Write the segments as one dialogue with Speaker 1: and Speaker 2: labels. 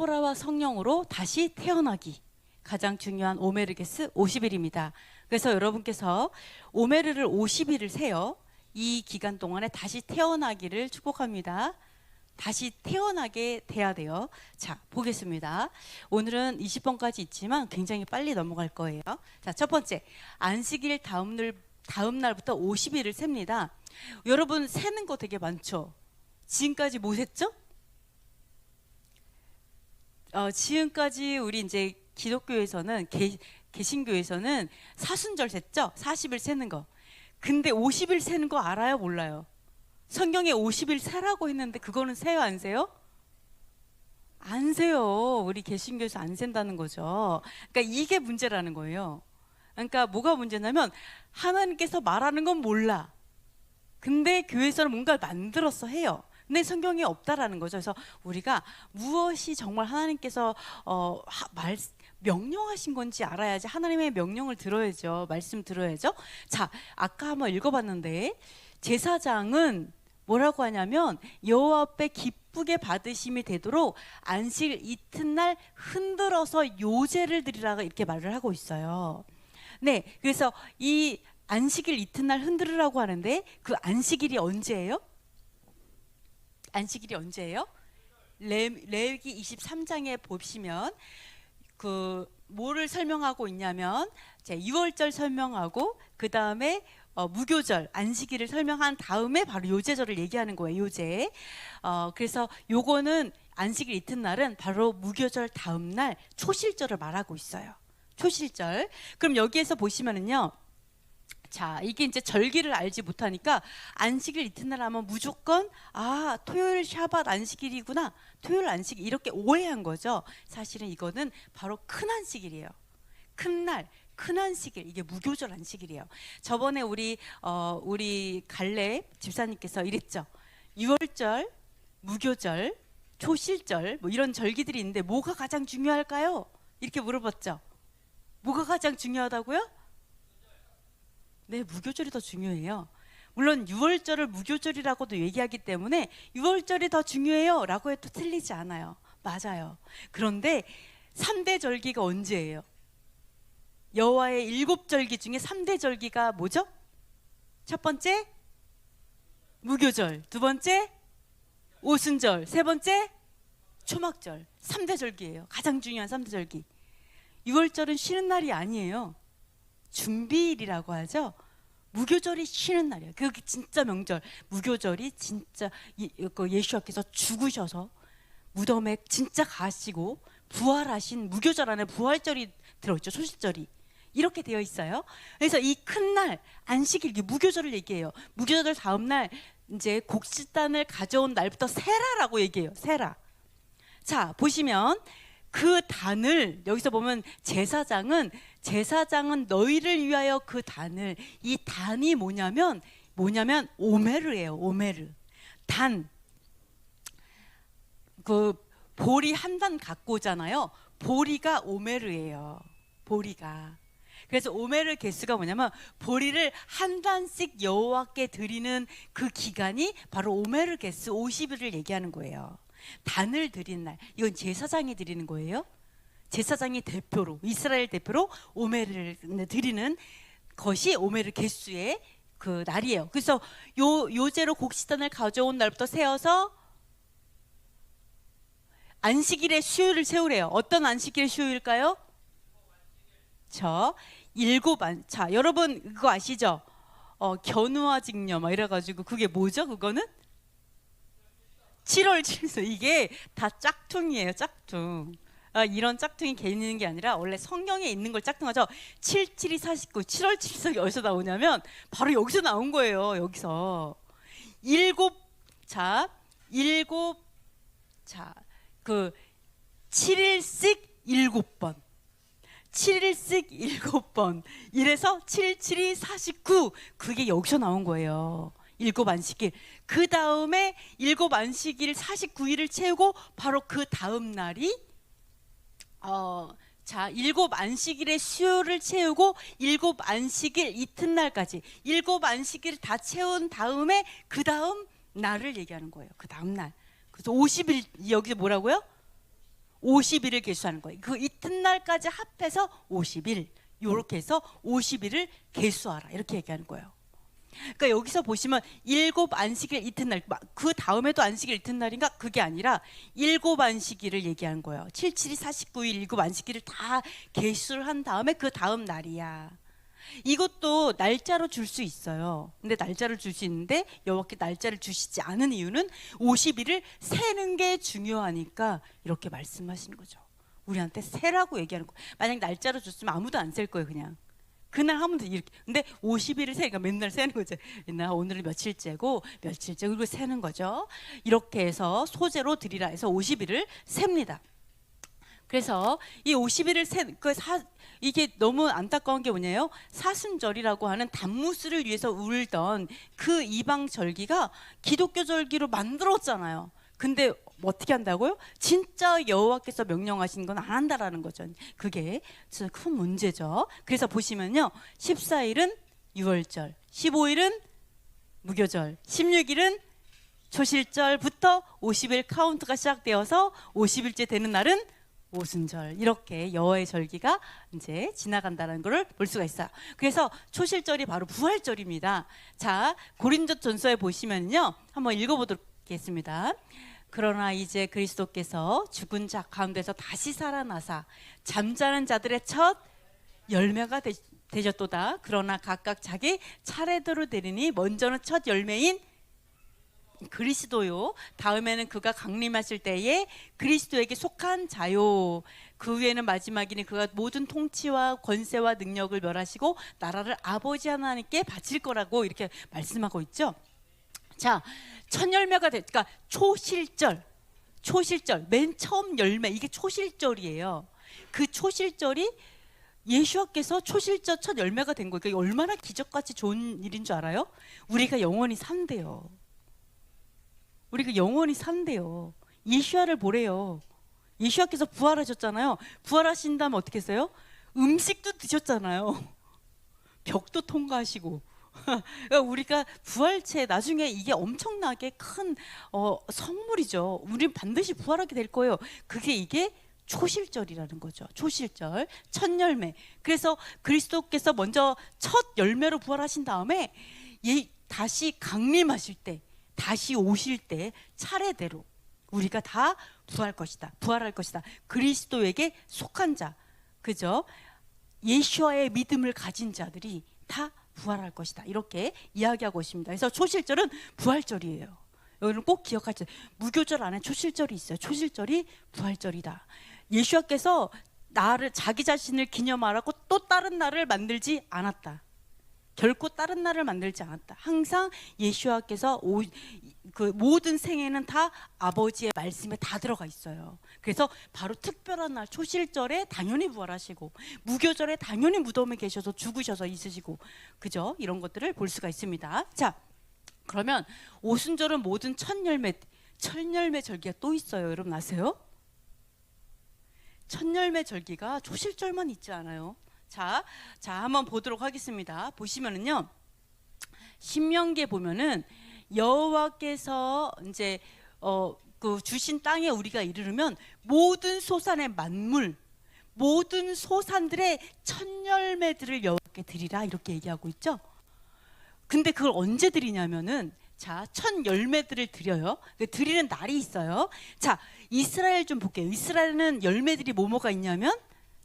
Speaker 1: 토라와 성령으로 다시 태어나기, 가장 중요한 오메르게스 50일입니다. 그래서 여러분께서 오메르를 50일을 세요. 이 기간 동안에 다시 태어나기를 축복합니다. 다시 태어나게 돼야 돼요. 자, 보겠습니다. 오늘은 20번까지 있지만 굉장히 빨리 넘어갈 거예요. 자, 첫 번째, 안식일 다음 날부터 50일을 셉니다. 여러분 세는 거 되게 많죠? 지금까지 뭐 셌죠? 지금까지 우리 이제 기독교에서는 개신교에서는 사순절 셌죠? 40일 세는 거. 근데 50일 세는 거 알아요? 몰라요? 성경에 50일 세라고 했는데 그거는 세요? 안 세요? 안 세요. 우리 개신교에서 안 센다는 거죠. 그러니까 이게 문제라는 거예요. 그러니까 뭐가 문제냐면 하나님께서 말하는 건 몰라. 근데 교회에서는 뭔가를 만들어서 해요. 근데 성경에 없다라는 거죠. 그래서 우리가 무엇이 정말 하나님께서 명령하신 건지 알아야지. 하나님의 명령을 들어야죠. 말씀 들어야죠. 자, 아까 한번 읽어봤는데 제사장은 뭐라고 하냐면 여호와 앞에 기쁘게 받으심이 되도록 안식 이튿날 흔들어서 요제를 드리라고 이렇게 말을 하고 있어요. 네, 그래서 이 안식일 이튿날 흔들으라고 하는데 그 안식일이 언제예요? 안식일이 언제예요? 레위기 23장에 보시면 그 뭐를 설명하고 있냐면 6월절 설명하고 그 다음에 무교절 안식일을 설명한 다음에 바로 요제절을 얘기하는 거예요. 요제. 그래서 요거는 안식일 이튿날은 바로 무교절 다음날 초실절을 말하고 있어요. 초실절. 그럼 여기에서 보시면은요. 자, 이게 이제 절기를 알지 못하니까 안식일 이튿날 하면 무조건 토요일 샤밧 안식일이구나, 토요일 안식일 이렇게 오해한 거죠. 사실은 이거는 바로 큰 안식일이에요. 큰 날, 큰 안식일, 이게 무교절 안식일이에요. 저번에 우리 갈래 집사님께서 이랬죠. 6월절, 무교절, 초실절 뭐 이런 절기들이 있는데 뭐가 가장 중요할까요? 이렇게 물어봤죠. 뭐가 가장 중요하다고요? 네, 무교절이 더 중요해요. 물론 6월절을 무교절이라고도 얘기하기 때문에 6월절이 더 중요해요 라고 해도 틀리지 않아요. 맞아요. 그런데 3대 절기가 언제예요? 여호와의 7절기 중에 3대 절기가 뭐죠? 첫 번째 무교절, 두 번째 오순절, 세 번째 초막절. 3대 절기예요. 가장 중요한 3대 절기. 6월절은 쉬는 날이 아니에요. 준비일이라고 하죠. 무교절이 쉬는 날이에요. 그게 진짜 명절. 무교절이 진짜 예수님께서 죽으셔서 무덤에 진짜 가시고 부활하신 무교절 안에 부활절이 들어있죠. 초실절이 이렇게 되어 있어요. 그래서 이 큰 날 안식일, 무교절을 얘기해요. 무교절 다음 날 이제 곡식단을 가져온 날부터 세라라고 얘기해요. 세라. 자, 보시면 그 단을 여기서 보면 제사장은 너희를 위하여 그 단을, 이 단이 뭐냐면 오메르예요. 오메르. 단. 그 보리 한 단 갖고 오잖아요. 보리가 오메르예요. 보리가. 그래서 오메르 개수가 뭐냐면 보리를 한 단씩 여호와께 드리는 그 기간이 바로 오메르 개수 50일을 얘기하는 거예요. 단을 드리는 날, 이건 제사장이 드리는 거예요. 제사장이 대표로, 이스라엘 대표로 오메르를 드리는 것이 오메르 개수의 그 날이에요. 그래서 요제로 곡식단을 가져온 날부터 세어서 안식일의 수요일을 세우래요. 어떤 안식일의 수요일일까요? 자, 여러분 그거 아시죠? 견우와직녀 막 이래가지고 그게 뭐죠? 그거는 7월 7일. 이게 다 짝퉁이에요. 짝퉁. 이런 짝퉁이 괜히 있는 게 아니라 원래 성경에 있는 걸 짝퉁하죠. 7, 7이 49, 7월 7일이 어디서 나오냐면 바로 여기서 나온 거예요. 여기서 그 7일씩 7번, 7일씩 7번 이래서 7, 7이 49, 그게 여기서 나온 거예요. 7안식일. 그 다음에 7안식일 49일을 채우고 바로 그 다음 날이 7안식일의 수요를 채우고 7안식일 이튿날까지 7안식일 다 채운 다음에 그 다음 날을 얘기하는 거예요. 그 다음 날. 그래서 50일, 여기서 뭐라고요? 50일을 계수하는 거예요. 그 이튿날까지 합해서 50일. 이렇게 해서 50일을 계수하라. 이렇게 얘기하는 거예요. 그러니까 여기서 보시면 일곱 안식일 이튿날, 그 다음에도 안식일 이튿날인가? 그게 아니라 일곱 안식일을 얘기하는 거예요. 77이 49일 일곱 안식일을 다 계수를 한 다음에 그 다음 날이야. 이것도 날짜로 줄 수 있어요. 근데 날짜를 줄 수 있는데 여호와께 날짜를 주시지 않은 이유는 50일을 세는 게 중요하니까 이렇게 말씀하시는 거죠. 우리한테 세라고 얘기하는 거예요. 만약 날짜로 줬으면 아무도 안 셀 거예요. 그날 하면 돼 이렇게. 근데 50일을 세니까 맨날 세는 거죠. 맨날 오늘은 며칠째고 며칠째 그리고 세는 거죠. 이렇게 해서 소재로 드리라 해서 50일을 셉니다. 그래서 이 50일을 이게 너무 안타까운 게 뭐냐요? 사순절이라고 하는 단무스를 위해서 울던 그 이방 절기가 기독교 절기로 만들었잖아요. 근데 어떻게 한다고요? 진짜 여호와께서 명령하신 건 안 한다라는 거죠. 그게 진짜 큰 문제죠. 그래서 보시면요, 14일은 유월절, 15일은 무교절, 16일은 초실절부터 50일 카운트가 시작되어서 50일째 되는 날은 오순절. 이렇게 여호와의 절기가 이제 지나간다는 것을 볼 수가 있어요. 그래서 초실절이 바로 부활절입니다. 자, 고린도전서에 보시면요, 한번 읽어보도록 하겠습니다. 그러나 이제 그리스도께서 죽은 자 가운데서 다시 살아나사 잠자는 자들의 첫 열매가 되셨도다. 그러나 각각 자기 차례대로 되리니 먼저는 첫 열매인 그리스도요, 다음에는 그가 강림하실 때에 그리스도에게 속한 자요, 그 후에는 마지막이니 그가 모든 통치와 권세와 능력을 멸하시고 나라를 아버지 하나님께 바칠 거라고 이렇게 말씀하고 있죠. 자, 첫 열매가 그러니까 초실절, 맨 처음 열매, 이게 초실절이에요. 그 초실절이 예수와께서 초실절 첫 열매가 된 거예요. 그러니까 얼마나 기적같이 좋은 일인 줄 알아요? 우리가 영원히 산대요. 우리가 영원히 산대요. 예수와를 보래요. 예수와께서 부활하셨잖아요. 부활하신 다음에 어떻게 했어요? 음식도 드셨잖아요. 벽도 통과하시고. 그러니까 우리가 부활체, 나중에 이게 엄청나게 큰 선물이죠. 우린 반드시 부활하게 될 거예요. 이게 초실절이라는 거죠. 초실절, 첫 열매. 그래서 그리스도께서 먼저 첫 열매로 부활하신 다음에 다시 강림하실 때, 다시 오실 때 차례대로 우리가 다 부활할 것이다. 그리스도에게 속한 자, 그죠? 예수와의 믿음을 가진 자들이 다 부활할 것이다. 이렇게 이야기하고 있습니다. 그래서 초실절은 부활절이에요. 여러분 꼭 기억하세요. 무교절 안에 초실절이 있어요. 초실절이 부활절이다. 예수와께서 자기 자신을 기념하라고 또 다른 날을 만들지 않았다. 결코 다른 날을 만들지 않았다. 항상 예수와께서 그 모든 생애는 다 아버지의 말씀에 다 들어가 있어요. 그래서 바로 특별한 날 초실절에 당연히 부활하시고, 무교절에 당연히 무덤에 계셔서 죽으셔서 있으시고, 그죠? 이런 것들을 볼 수가 있습니다. 자, 그러면 오순절은 모든 첫 열매 절기가 또 있어요. 여러분 아세요? 첫 열매 절기가 초실절만 있지 않아요. 자, 한번 보도록 하겠습니다. 보시면은요, 신명기에 보면은 여호와께서 이제 그 주신 땅에 우리가 이르르면 모든 소산의 만물, 모든 소산들의 첫 열매들을 여호와께 드리라, 이렇게 얘기하고 있죠. 근데 그걸 언제 드리냐면은, 자, 첫 열매들을 드려요. 드리는 날이 있어요. 자, 이스라엘 좀 볼게요. 이스라엘은 열매들이 뭐가 있냐면,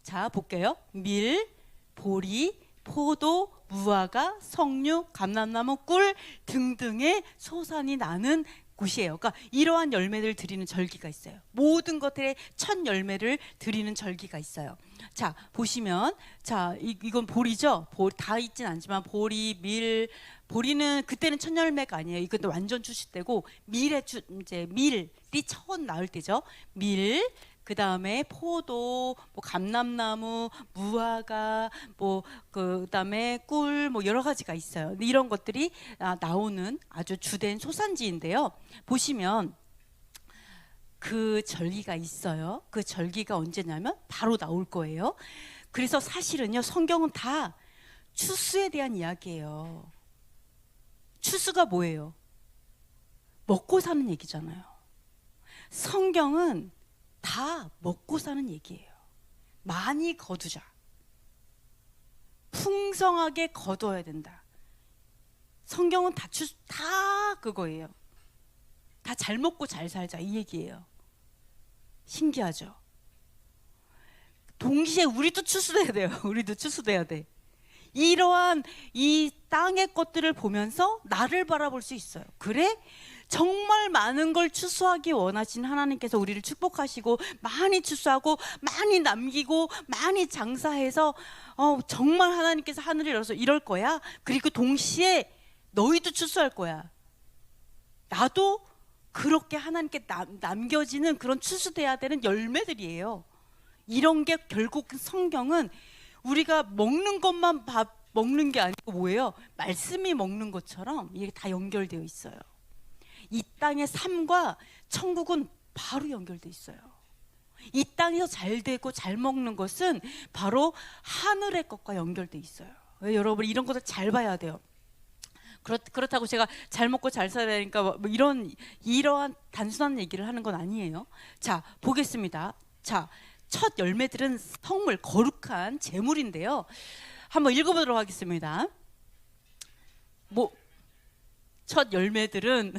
Speaker 1: 자, 볼게요. 밀, 보리, 포도, 무화과, 석류, 감람나무, 꿀 등등의 소산이 나는 곳이에요. 그러니까 이러한 열매를 드리는 절기가 있어요. 모든 것들의 첫 열매를 드리는 절기가 있어요. 자, 보시면, 자, 이건 보리죠. 다 있진 않지만 보리, 밀, 보리는 그때는 첫 열매가 아니에요. 이것도 완전 출시되고, 이제 밀이 처음 나올 때죠. 밀, 그 다음에 포도, 뭐 감람나무, 무화과, 그 다음에 꿀, 여러 가지가 있어요. 이런 것들이 나오는 아주 주된 소산지인데요. 보시면 그 절기가 있어요. 그 절기가 언제냐면 바로 나올 거예요. 그래서 사실은요, 성경은 다 추수에 대한 이야기예요. 추수가 뭐예요? 먹고 사는 얘기잖아요. 성경은 다 먹고 사는 얘기예요. 많이 거두자. 풍성하게 거둬야 된다. 성경은 다 그거예요. 다 잘 먹고 잘 살자 이 얘기예요. 신기하죠? 동시에 우리도 추수돼야 돼요. 우리도 추수돼야 돼. 이러한 이 땅의 것들을 보면서 나를 바라볼 수 있어요. 그래? 정말 많은 걸 추수하기 원하신 하나님께서 우리를 축복하시고 많이 추수하고 많이 남기고 많이 장사해서 정말 하나님께서 하늘을 열어서 이럴 거야. 그리고 동시에 너희도 추수할 거야. 나도 그렇게 하나님께 남겨지는 그런 추수돼야 되는 열매들이에요. 이런 게 결국 성경은 우리가 먹는 것만 밥 먹는 게 아니고 뭐예요? 말씀이 먹는 것처럼 이게 다 연결되어 있어요. 이 땅의 삶과 천국은 바로 연결되어 있어요. 이 땅에서 잘 되고 잘 먹는 것은 바로 하늘의 것과 연결되어 있어요. 여러분 이런 것을 잘 봐야 돼요. 그렇다고 제가 잘 먹고 잘 살아야 되니까 뭐 이러한 단순한 얘기를 하는 건 아니에요. 자, 보겠습니다. 자, 첫 열매들은 성물, 거룩한 제물인데요. 한번 읽어보도록 하겠습니다. 첫 열매들은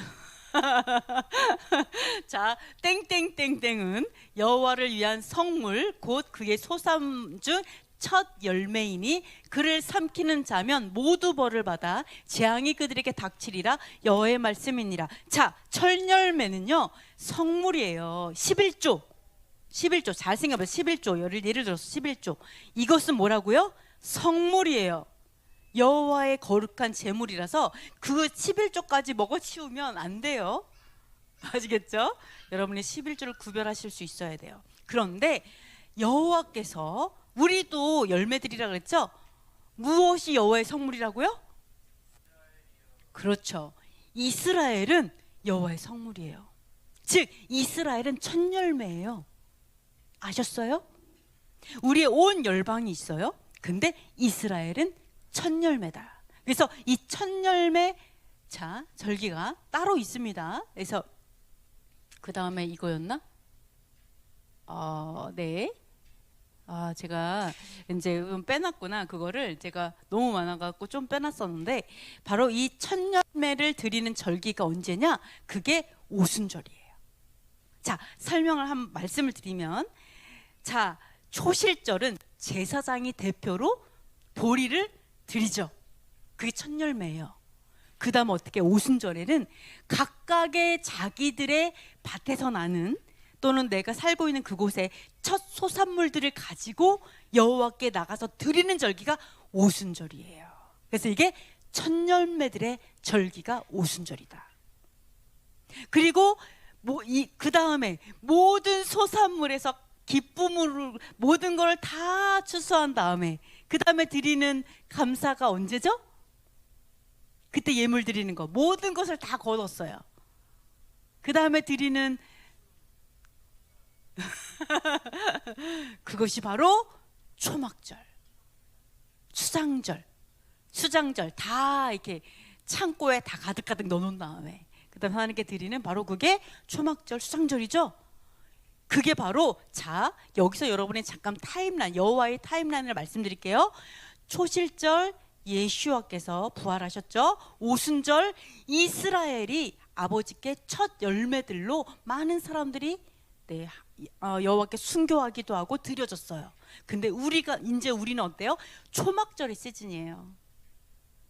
Speaker 1: 자, 땡땡땡땡은 여호와를 위한 성물 곧 그의 소산 중 첫 열매이니 그를 삼키는 자면 모두 벌을 받아 재앙이 그들에게 닥치리라 여호와의 말씀이니라. 자, 첫 열매는요 성물이에요. 11조 잘 생각해보세요. 11조 예를 들어서 11조 이것은 뭐라고요? 성물이에요. 여호와의 거룩한 제물이라서 그 11조까지 먹어치우면 안 돼요. 아시겠죠? 여러분이 11조를 구별하실 수 있어야 돼요. 그런데 여호와께서 우리도 열매들이라 그랬죠? 무엇이 여호와의 성물이라고요? 그렇죠. 이스라엘은 여호와의 성물이에요. 즉 이스라엘은 첫 열매예요. 아셨어요? 우리의 온 열방이 있어요. 근데 이스라엘은 첫 열매다. 그래서 이 첫 열매 자 절기가 따로 있습니다. 그래서 그 다음에 이거였나? 네. 제가 이제 빼놨구나. 그거를 제가 너무 많아갖고 좀 빼놨었는데 바로 이 첫 열매를 드리는 절기가 언제냐? 그게 오순절이에요. 자, 설명을 한 말씀을 드리면 자, 초실절은 제사장이 대표로 보리를 드리죠. 그게 첫 열매예요. 그 다음 어떻게 오순절에는 각각의 자기들의 밭에서 나는 또는 내가 살고 있는 그곳에 첫 소산물들을 가지고 여호와께 나가서 드리는 절기가 오순절이에요. 그래서 이게 첫 열매들의 절기가 오순절이다. 그리고 그 다음에 모든 소산물에서 기쁨으로 모든 걸 다 추수한 다음에 그 다음에 드리는 감사가 언제죠? 그때 예물 드리는 거 모든 것을 다 거뒀어요. 그 다음에 드리는 그것이 바로 초막절, 수장절 다 이렇게 창고에 다 가득가득 넣어놓은 다음에 그 다음에 하나님께 드리는 바로 그게 초막절, 수장절이죠. 그게 바로 자 여기서 여러분이 잠깐 타임라인 여호와의 타임라인을 말씀드릴게요. 초실절 예수와께서 부활하셨죠. 오순절 이스라엘이 아버지께 첫 열매들로 많은 사람들이 여호와께 순교하기도 하고 드려졌어요. 근데 우리는 어때요? 초막절의 시즌이에요.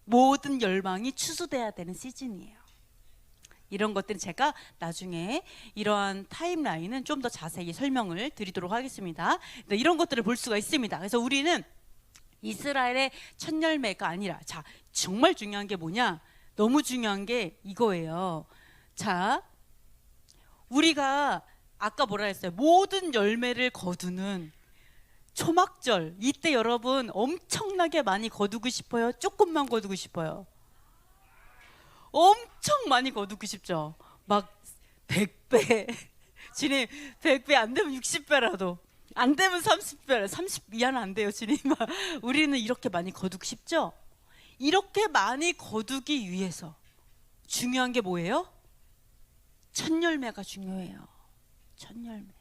Speaker 1: 모든 열방이 추수돼야 되는 시즌이에요. 이런 것들은 제가 나중에 이러한 타임라인은 좀 더 자세히 설명을 드리도록 하겠습니다. 이런 것들을 볼 수가 있습니다. 그래서 우리는 이스라엘의 첫 열매가 아니라 자 정말 중요한 게 뭐냐? 너무 중요한 게 이거예요. 자 우리가 아까 뭐라 했어요? 모든 열매를 거두는 초막절 이때 여러분 엄청나게 많이 거두고 싶어요? 조금만 거두고 싶어요? 엄청 많이 거두고 싶죠. 막 100배 주님 100배 안 되면 60배라도 안 되면 30배 30 미안 안 돼요 주님. 우리는 이렇게 많이 거두고 싶죠. 이렇게 많이 거두기 위해서 중요한 게 뭐예요? 첫 열매가 중요해요. 첫 열매.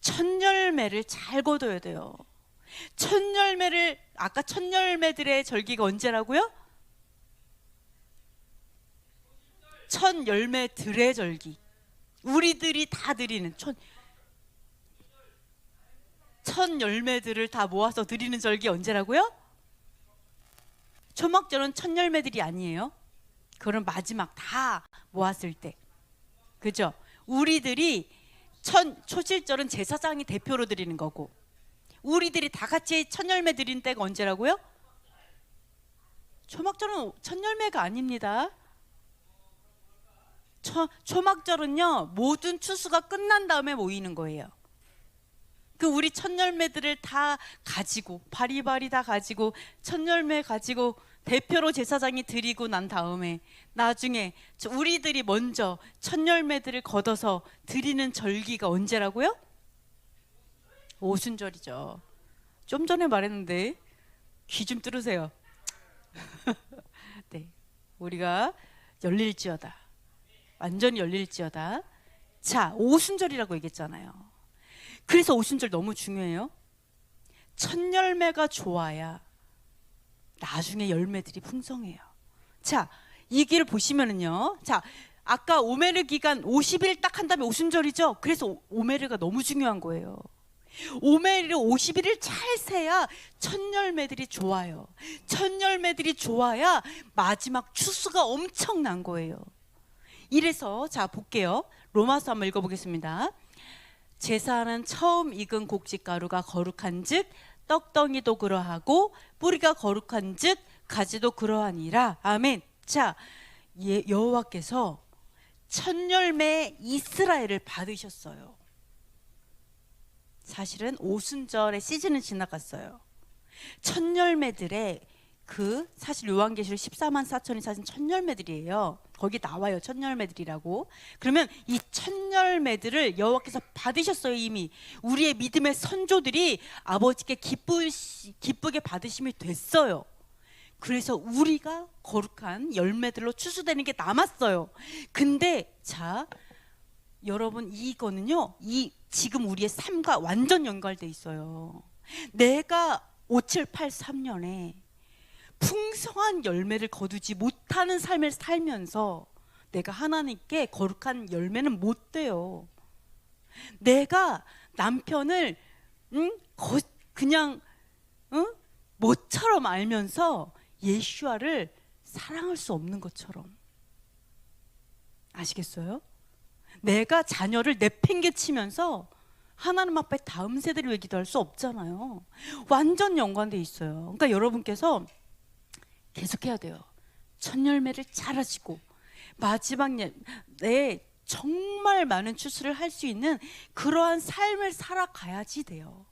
Speaker 1: 첫 열매를 잘 거둬야 돼요. 첫 열매를, 아까 첫 열매들의 절기가 언제라고요? 첫 열매들의 절기. 우리들이 다 드리는 첫 열매들을 다 모아서 드리는 절기 언제라고요? 초막절은 첫 열매들이 아니에요. 그건 마지막 다 모았을 때. 그죠? 우리들이 초실절은 제사장이 대표로 드리는 거고, 우리들이 다 같이 첫 열매 드리는 때가 언제라고요? 초막절은 첫 열매가 아닙니다. 초막절은요, 모든 추수가 끝난 다음에 모이는 거예요. 그 우리 첫 열매들을 다 가지고, 바리바리 다 가지고, 첫 열매 가지고 대표로 제사장이 드리고 난 다음에 나중에 우리들이 먼저 첫 열매들을 걷어서 드리는 절기가 언제라고요? 오순절이죠. 좀 전에 말했는데 귀 좀 뚫으세요. 네, 우리가 열릴지어다. 완전히 열릴지어다. 자, 오순절이라고 얘기했잖아요. 그래서 오순절 너무 중요해요. 첫 열매가 좋아야 나중에 열매들이 풍성해요. 자, 이 길을 보시면은요. 자, 아까 오메르 기간 50일 딱 한 다음에 오순절이죠. 그래서 오메르가 너무 중요한 거예요. 오메르 51일 잘 세야 첫 열매들이 좋아요. 첫 열매들이 좋아야 마지막 추수가 엄청난 거예요. 이래서 자 볼게요. 로마서 한번 읽어보겠습니다. 제사는 처음 익은 곡식가루가 거룩한즉 떡덩이도 그러하고 뿌리가 거룩한즉 가지도 그러하니라. 아멘. 자, 여호와께서 첫 열매 이스라엘을 받으셨어요. 사실은 오순절의 시즌은 지나갔어요. 첫 열매들의 사실 요한계시록 14만 4천이 사진 첫 열매들이에요. 거기 나와요. 첫 열매들이라고. 그러면 이 첫 열매들을 여호와께서 받으셨어요. 이미 우리의 믿음의 선조들이 아버지께 기쁘게 받으심이 됐어요. 그래서 우리가 거룩한 열매들로 추수되는 게 남았어요. 근데 자, 여러분 이거는요, 지금 우리의 삶과 완전 연결돼 있어요. 내가 5783년에 풍성한 열매를 거두지 못하는 삶을 살면서 내가 하나님께 거룩한 열매는 못 돼요. 내가 남편을 그냥 모처럼 알면서 예슈아를 사랑할 수 없는 것처럼. 아시겠어요? 내가 자녀를 내팽개치면서 하나님 앞에 다음 세대를 위해 기도할 수 없잖아요. 완전 연관돼 있어요. 그러니까 여러분께서 계속해야 돼요. 첫 열매를 잘 하시고 마지막 내 정말 많은 추수를 할 수 있는 그러한 삶을 살아가야지 돼요.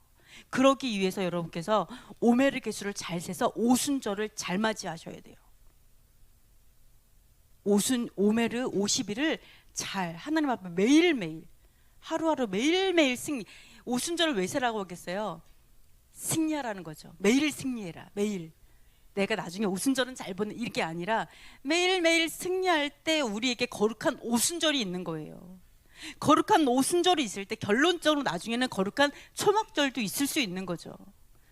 Speaker 1: 그러기 위해서 여러분께서 오메르 개수를 잘 세서 오순절을 잘 맞이하셔야 돼요. 오메르 50일을 잘 하나님 앞에 매일매일 하루하루 매일매일 승리. 오순절을 왜 세라고 하겠어요? 승리하라는 거죠. 매일 승리해라. 매일. 내가 나중에 오순절은 잘 보는 이게 아니라 매일매일 승리할 때 우리에게 거룩한 오순절이 있는 거예요. 거룩한 오순절이 있을 때 결론적으로 나중에는 거룩한 초막절도 있을 수 있는 거죠.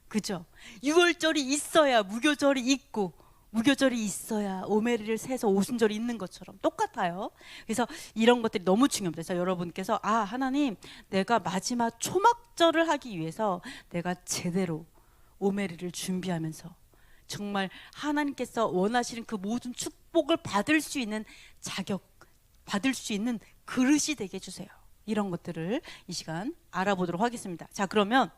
Speaker 1: 그죠? 6월절이 있어야 무교절이 있고 무교절이 있어야 오메르를 세서 오순절이 있는 것처럼 똑같아요. 그래서 이런 것들이 너무 중요합니다. 그래서 여러분께서 하나님, 내가 마지막 초막절을 하기 위해서 내가 제대로 오메르를 준비하면서 정말 하나님께서 원하시는 그 모든 축복을 받을 수 있는 자격, 받을 수 있는 그릇이 되게 해주세요. 이런 것들을 이 시간 알아보도록 하겠습니다. 자, 그러면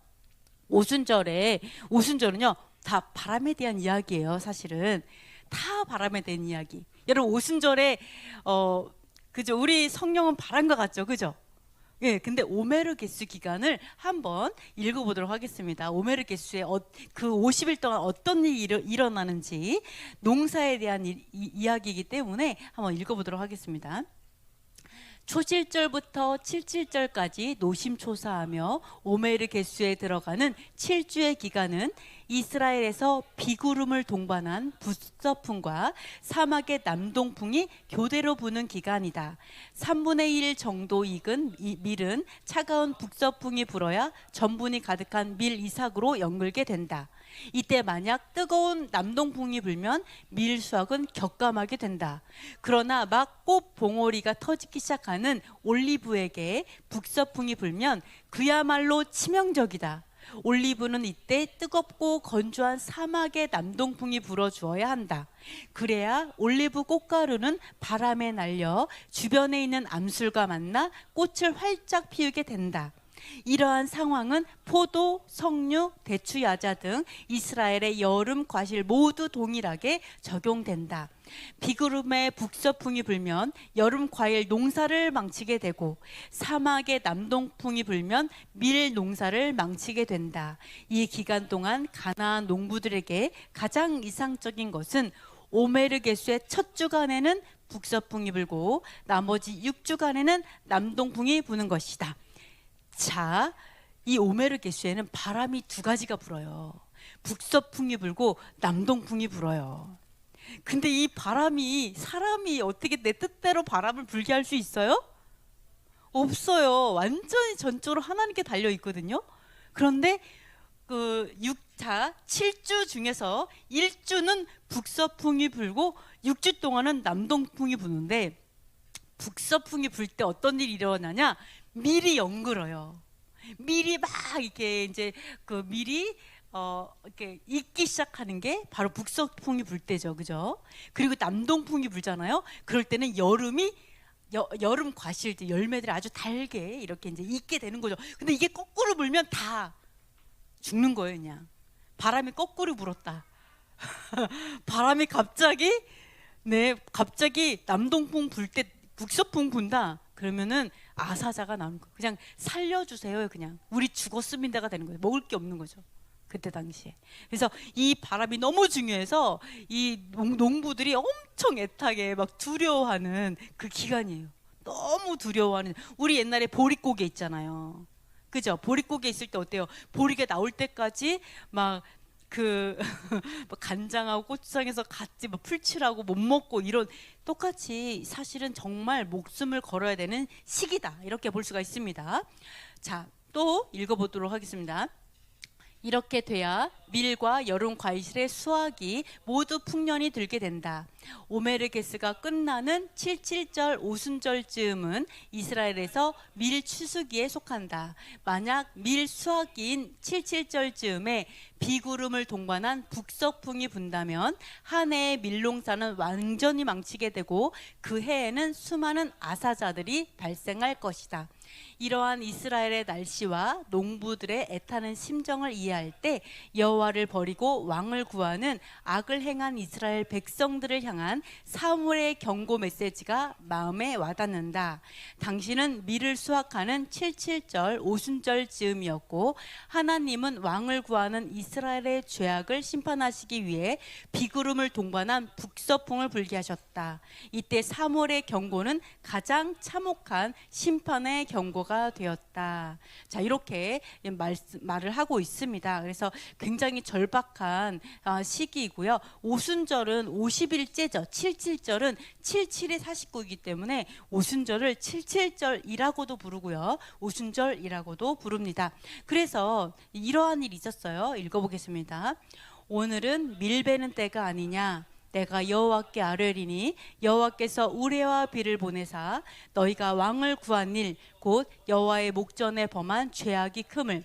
Speaker 1: 오순절은요 다 바람에 대한 이야기예요. 사실은 다 바람에 대한 이야기. 여러분 오순절에 그죠? 우리 성령은 바람과 같죠, 그죠? 예, 근데 오메르 개수 기간을 한번 읽어보도록 하겠습니다. 오메르 개수의 그 50일 동안 어떤 일이 일어나는지 농사에 대한 이야기이기 때문에 한번 읽어보도록 하겠습니다. 초실절부터 칠칠절까지 노심초사하며 오메르 개수에 들어가는 7주의 기간은 이스라엘에서 비구름을 동반한 북서풍과 사막의 남동풍이 교대로 부는 기간이다. 3분의 1 정도 익은 밀은 차가운 북서풍이 불어야 전분이 가득한 밀 이삭으로 연글게 된다. 이때 만약 뜨거운 남동풍이 불면 밀 수확은 격감하게 된다. 그러나 막 꽃 봉오리가 터지기 시작하는 올리브에게 북서풍이 불면 그야말로 치명적이다. 올리브는 이때 뜨겁고 건조한 사막의 남동풍이 불어주어야 한다. 그래야 올리브 꽃가루는 바람에 날려 주변에 있는 암술과 만나 꽃을 활짝 피우게 된다. 이러한 상황은 포도, 석류, 대추, 야자 등 이스라엘의 여름 과실 모두 동일하게 적용된다. 비구름의 북서풍이 불면 여름 과일 농사를 망치게 되고 사막의 남동풍이 불면 밀 농사를 망치게 된다. 이 기간 동안 가나안 농부들에게 가장 이상적인 것은 오메르 계수의 첫 주간에는 북서풍이 불고 나머지 6주간에는 남동풍이 부는 것이다. 자, 이 오메르 계수에는 바람이 두 가지가 불어요. 북서풍이 불고 남동풍이 불어요. 근데 이 바람이 사람이 어떻게 내 뜻대로 바람을 불게 할 수 있어요? 없어요. 완전히 전적으로 하나님께 달려 있거든요. 그런데 그 7주 중에서 1주는 북서풍이 불고 6주 동안은 남동풍이 부는데 북서풍이 불 때 어떤 일이 일어나냐? 밀이 연글어요. 밀이 막 이렇게 이제 그 밀이 이렇게 익기 시작하는 게 바로 북서풍이 불 때죠, 그죠? 그리고 남동풍이 불잖아요. 그럴 때는 여름 과실들 열매들이 아주 달게 이렇게 이제 익게 되는 거죠. 근데 이게 거꾸로 불면 다 죽는 거예요, 그냥. 바람이 거꾸로 불었다. 바람이 갑자기 남동풍 불 때 북서풍 분다. 그러면은 아사자가 나오는 거예요. 그냥 살려주세요. 그냥 우리 죽었습니다가 되는 거예요. 먹을 게 없는 거죠. 그때 당시에. 그래서 이 바람이 너무 중요해서 이 농부들이 엄청 애타게 막 두려워하는 그 기간이에요. 너무 두려워하는. 우리 옛날에 보릿고개 있잖아요. 그죠? 보릿고개 있을 때 어때요? 보리가 나올 때까지 막 간장하고 고추장에서 같이 풀칠하고 못 먹고 이런 똑같이 사실은 정말 목숨을 걸어야 되는 시기다. 이렇게 볼 수가 있습니다. 자, 또 읽어보도록 하겠습니다. 이렇게 돼야 밀과 여름 과일의 수확이 모두 풍년이 들게 된다. 오메르게스가 끝나는 77절 오순절쯤은 이스라엘에서 밀 추수기에 속한다. 만약 밀 수확기인 77절쯤에 비구름을 동반한 북서풍이 분다면 한 해의 밀농사는 완전히 망치게 되고 그 해에는 수많은 아사자들이 발생할 것이다. 이러한 이스라엘의 날씨와 농부들의 애타는 심정을 이해할 때 여호와를 버리고 왕을 구하는 악을 행한 이스라엘 백성들을 향한 사무엘의 경고 메시지가 마음에 와닿는다. 당신은 밀을 수확하는 77절 오순절 즈음이었고 하나님은 왕을 구하는 이스라엘의 죄악을 심판하시기 위해 비구름을 동반한 북서풍을 불게 하셨다. 이때 사무엘의 경고는 가장 참혹한 심판의 경고가 되었다. 자, 이렇게 말을 하고 있습니다. 그래서 굉장히 절박한 시기이고요. 오순절은 50일째죠. 77절은 77의 49이기 때문에 오순절을 77절이라고도 부르고요. 오순절이라고도 부릅니다. 그래서 이러한 일이 있었어요. 읽어보겠습니다. 오늘은 밀 베는 때가 아니냐. 내가 여호와께 아뢰리니 여호와께서 우레와 비를 보내사 너희가 왕을 구한 일 곧 여호와의 목전에 범한 죄악이 큼을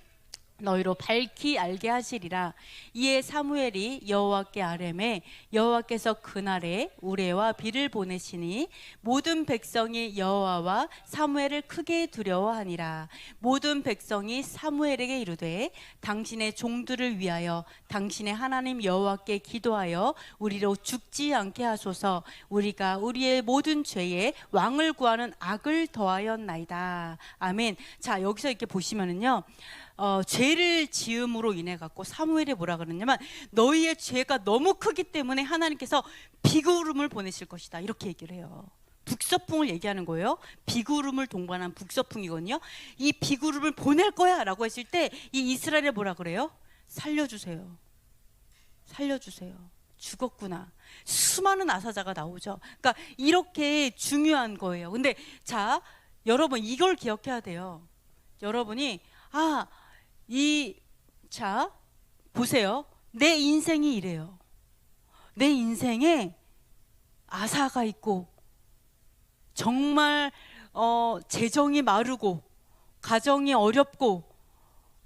Speaker 1: 너희로 밝히 알게 하시리라. 이에 사무엘이 여호와께 아뢰매 여호와께서 그날에 우레와 비를 보내시니 모든 백성이 여호와와 사무엘을 크게 두려워하니라. 모든 백성이 사무엘에게 이르되 당신의 종들을 위하여 당신의 하나님 여호와께 기도하여 우리로 죽지 않게 하소서. 우리가 우리의 모든 죄에 왕을 구하는 악을 더하였나이다. 아멘. 자, 여기서 이렇게 보시면은요. 죄를 지음으로 인해 갖고 사무엘이 뭐라 그러냐면 너희의 죄가 너무 크기 때문에 하나님께서 비구름을 보내실 것이다. 이렇게 얘기를 해요. 북서풍을 얘기하는 거예요. 비구름을 동반한 북서풍이거든요. 이 비구름을 보낼 거야 라고 했을 때 이 이스라엘에 뭐라 그래요? 살려주세요. 살려주세요. 죽었구나. 수많은 아사자가 나오죠. 그러니까 이렇게 중요한 거예요. 근데 자, 여러분 이걸 기억해야 돼요. 여러분이 자, 보세요. 내 인생이 이래요. 내 인생에 아사가 있고 정말 재정이 마르고 가정이 어렵고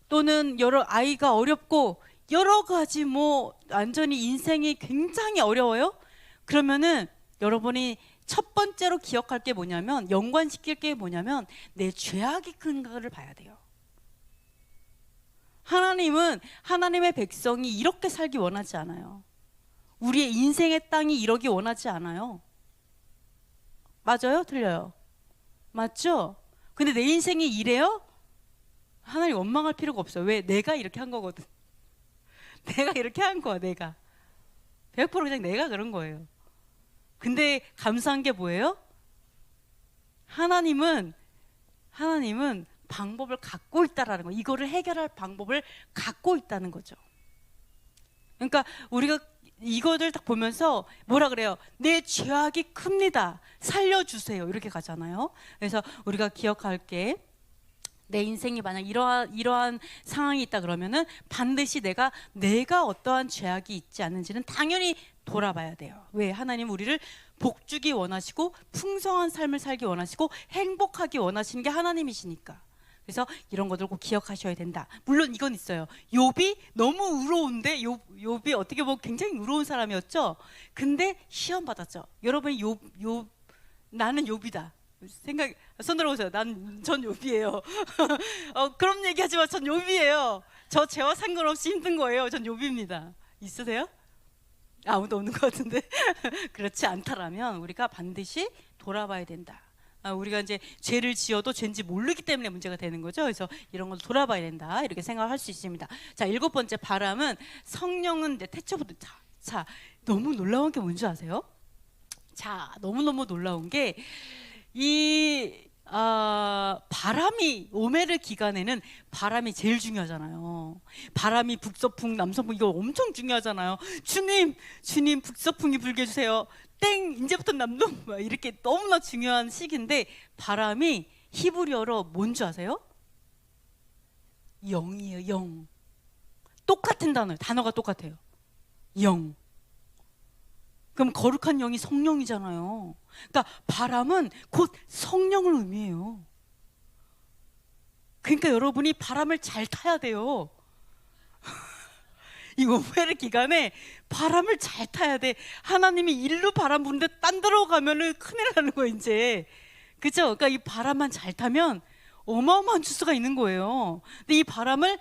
Speaker 1: 또는 여러 아이가 어렵고 여러 가지 완전히 인생이 굉장히 어려워요. 그러면은 여러분이 첫 번째로 기억할 게 뭐냐면, 연관시킬 게 뭐냐면 내 죄악이 큰가를 봐야 돼요. 하나님은 하나님의 백성이 이렇게 살기 원하지 않아요. 우리의 인생의 땅이 이러기 원하지 않아요. 맞아요? 틀려요? 맞죠? 근데 내 인생이 이래요? 하나님 원망할 필요가 없어요. 왜? 내가 이렇게 한 거거든. 내가 이렇게 한 거야. 내가 100% 그냥 내가 그런 거예요. 근데 감사한 게 뭐예요? 하나님은 방법을 갖고 있다라는 거. 이거를 해결할 방법을 갖고 있다는 거죠. 그러니까 우리가 이거를 딱 보면서 뭐라 그래요? 내 죄악이 큽니다. 살려주세요. 이렇게 가잖아요. 그래서 우리가 기억할 게, 내 인생이 만약 이러한 상황이 있다 그러면은 반드시 내가 어떠한 죄악이 있지 않는지는 당연히 돌아봐야 돼요. 왜? 하나님 우리를 복주기 원하시고 풍성한 삶을 살기 원하시고 행복하기 원하시는 게 하나님이시니까. 그래서 이런 것들 꼭 기억하셔야 된다. 물론 이건 있어요. 욥이 너무 의로운데, 욥이 어떻게 보면 굉장히 의로운 사람이었죠. 근데 시험 받았죠. 여러분이 나는 욥이다. 손 들어보세요. 전 욥이에요. 그런 얘기하지 마. 전 욥이에요. 저 죄와 상관없이 힘든 거예요. 전 욥입니다. 있으세요? 아무도 없는 것 같은데. 그렇지 않다라면 우리가 반드시 돌아봐야 된다. 우리가 이제 죄를 지어도 죄인지 모르기 때문에 문제가 되는 거죠. 그래서 이런 걸 돌아봐야 된다. 이렇게 생각할 수 있습니다. 자, 7번째 바람은, 성령은 태초부터. 자, 너무 놀라운 게 뭔지 아세요? 자, 너무너무 놀라운 게, 바람이, 오메르 기간에는 바람이 제일 중요하잖아요. 바람이 북서풍, 남서풍, 이거 엄청 중요하잖아요. 주님 북서풍이 불게 해주세요. 땡, 이제부터 남동, 이렇게 너무나 중요한 시기인데, 바람이 히브리어로 뭔지 아세요? 영이에요. 영. 똑같은 단어가 똑같아요. 영. 그럼 거룩한 영이 성령이잖아요. 그러니까 바람은 곧 성령을 의미해요. 그러니까 여러분이 바람을 잘 타야 돼요. 이 오메르 기간에 바람을 잘 타야 돼. 하나님이 일로 바람 부는데 딴 데로 가면은 큰일 나는 거예요, 이제. 그죠? 그러니까 이 바람만 잘 타면 어마어마한 주수가 있는 거예요. 근데 이 바람을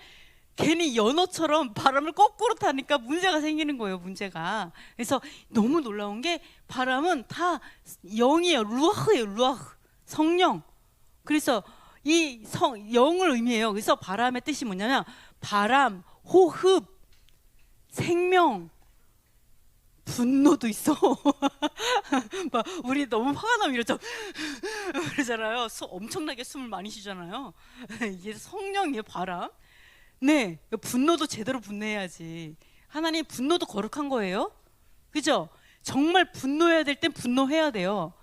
Speaker 1: 괜히 연어처럼 바람을 거꾸로 타니까 문제가 생기는 거예요, 문제가. 그래서 너무 놀라운 게, 바람은 다 영이에요. 루아흐예요, 루아흐. 성령. 그래서 이 영을 의미해요. 그래서 바람의 뜻이 뭐냐면, 바람, 호흡, 생명, 분노도 있어. 막 우리 너무 화가 나면 이러죠. 그러잖아요. 엄청나게 숨을 많이 쉬잖아요. 이게 성령이에요, 바람. 네, 분노도 제대로 분노해야지. 하나님 분노도 거룩한 거예요. 그죠? 정말 분노해야 될 땐 분노해야 돼요.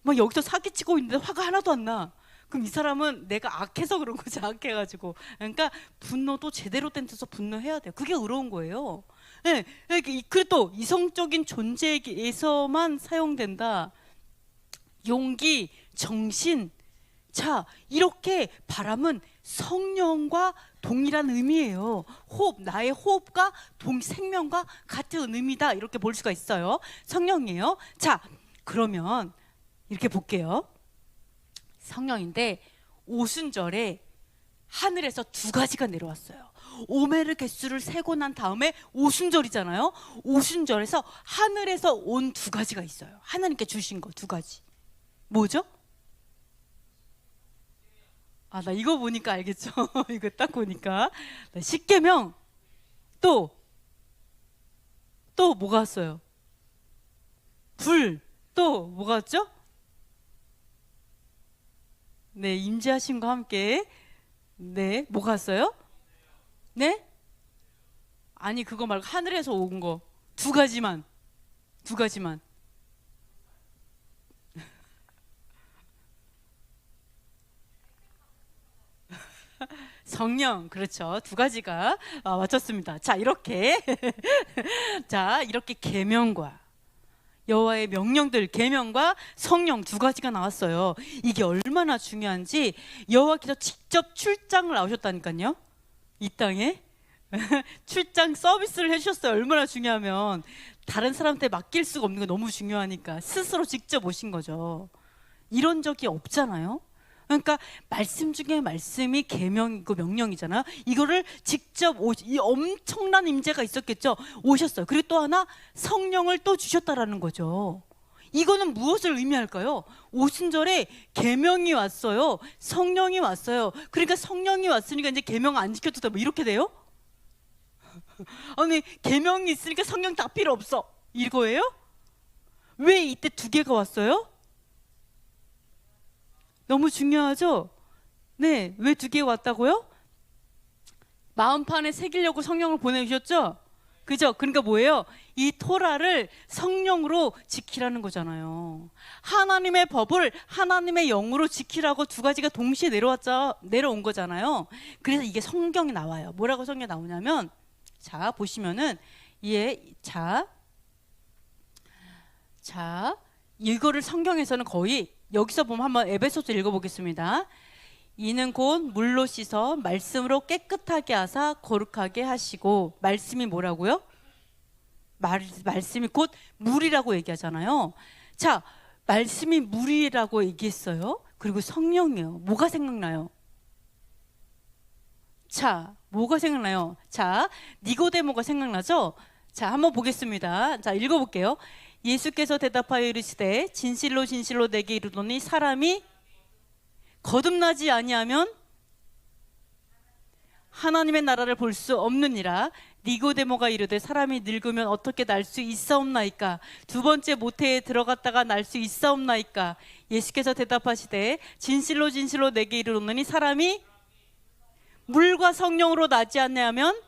Speaker 1: 막 여기서 사기치고 있는데 화가 하나도 안 나. 그럼 이 사람은 내가 악해서 그런 거지, 악해가지고. 그러니까 분노도 제대로 된 데서 분노해야 돼요. 그게 의로운 거예요. 네, 그래도 이성적인 존재에서만 사용된다. 용기, 정신. 자, 이렇게 바람은 성령과 동일한 의미예요. 호흡, 나의 호흡과 생명과 같은 의미다. 이렇게 볼 수가 있어요. 성령이에요. 자, 그러면 이렇게 볼게요. 성령인데 오순절에 하늘에서 2가지가 내려왔어요. 오메르 개수를 세고 난 다음에 오순절이잖아요. 오순절에서 하늘에서 온 2가지가 있어요. 하나님께 주신 거 2가지. 뭐죠? 나 이거 보니까 알겠죠? 이거 딱 보니까. 십계명. 또 뭐가 왔어요? 불. 또 뭐가 왔죠? 네, 임재하심과 함께. 네, 뭐가 왔어요? 네? 아니 그거 말고 하늘에서 온 거 두 가지만. 두 가지만. 성령, 그렇죠. 두 가지가 맞췄습니다. 자, 이렇게 자, 이렇게 계명과 여호와의 명령들, 계명과 성령 두 가지가 나왔어요. 이게 얼마나 중요한지 여호와께서 직접 출장을 나오셨다니까요. 이 땅에 출장 서비스를 해주셨어요. 얼마나 중요하면 다른 사람한테 맡길 수가 없는 거 너무 중요하니까 스스로 직접 오신 거죠. 이런 적이 없잖아요. 그러니까 말씀 중에 말씀이 계명이고 명령이잖아요. 이거를 직접 이 엄청난 임재가 있었겠죠. 오셨어요. 그리고 또 하나 성령을 또 주셨다라는 거죠. 이거는 무엇을 의미할까요? 오순절에 계명이 왔어요. 성령이 왔어요. 그러니까 성령이 왔으니까 이제 계명 안 지켜도 돼. 뭐 이렇게 돼요? 아니 계명이 있으니까 성령 다 필요 없어. 이거예요? 왜 이때 두 개가 왔어요? 너무 중요하죠? 네, 왜 두 개 왔다고요? 마음판에 새기려고 성령을 보내주셨죠? 그죠? 그러니까 뭐예요? 이 토라를 성령으로 지키라는 거잖아요. 하나님의 법을 하나님의 영으로 지키라고 두 가지가 동시에 내려온 거잖아요. 그래서 이게 성경에 나와요. 뭐라고 성경에 나오냐면, 자 보시면은 자 이거를 성경에서는 거의 여기서 보면 한번 에베소서 읽어보겠습니다. 이는 곧 물로 씻어 말씀으로 깨끗하게 하사 거룩하게 하시고, 말씀이 뭐라고요? 말씀이 곧 물이라고 얘기하잖아요. 자, 말씀이 물이라고 얘기했어요. 그리고 성령이에요. 뭐가 생각나요? 자, 뭐가 생각나요? 자, 니고데모가 생각나죠? 자, 한번 보겠습니다. 자, 읽어볼게요. 예수께서 대답하여 이르시되 진실로 진실로 내게 이르노니 사람이 거듭나지 아니하면 하나님의 나라를 볼 수 없느니라. 니고데모가 이르되 사람이 늙으면 어떻게 날 수 있사옵나이까? 두 번째 모태에 들어갔다가 날 수 있사옵나이까? 예수께서 대답하시되 진실로 진실로 내게 이르노니 사람이 물과 성령으로 나지 않냐면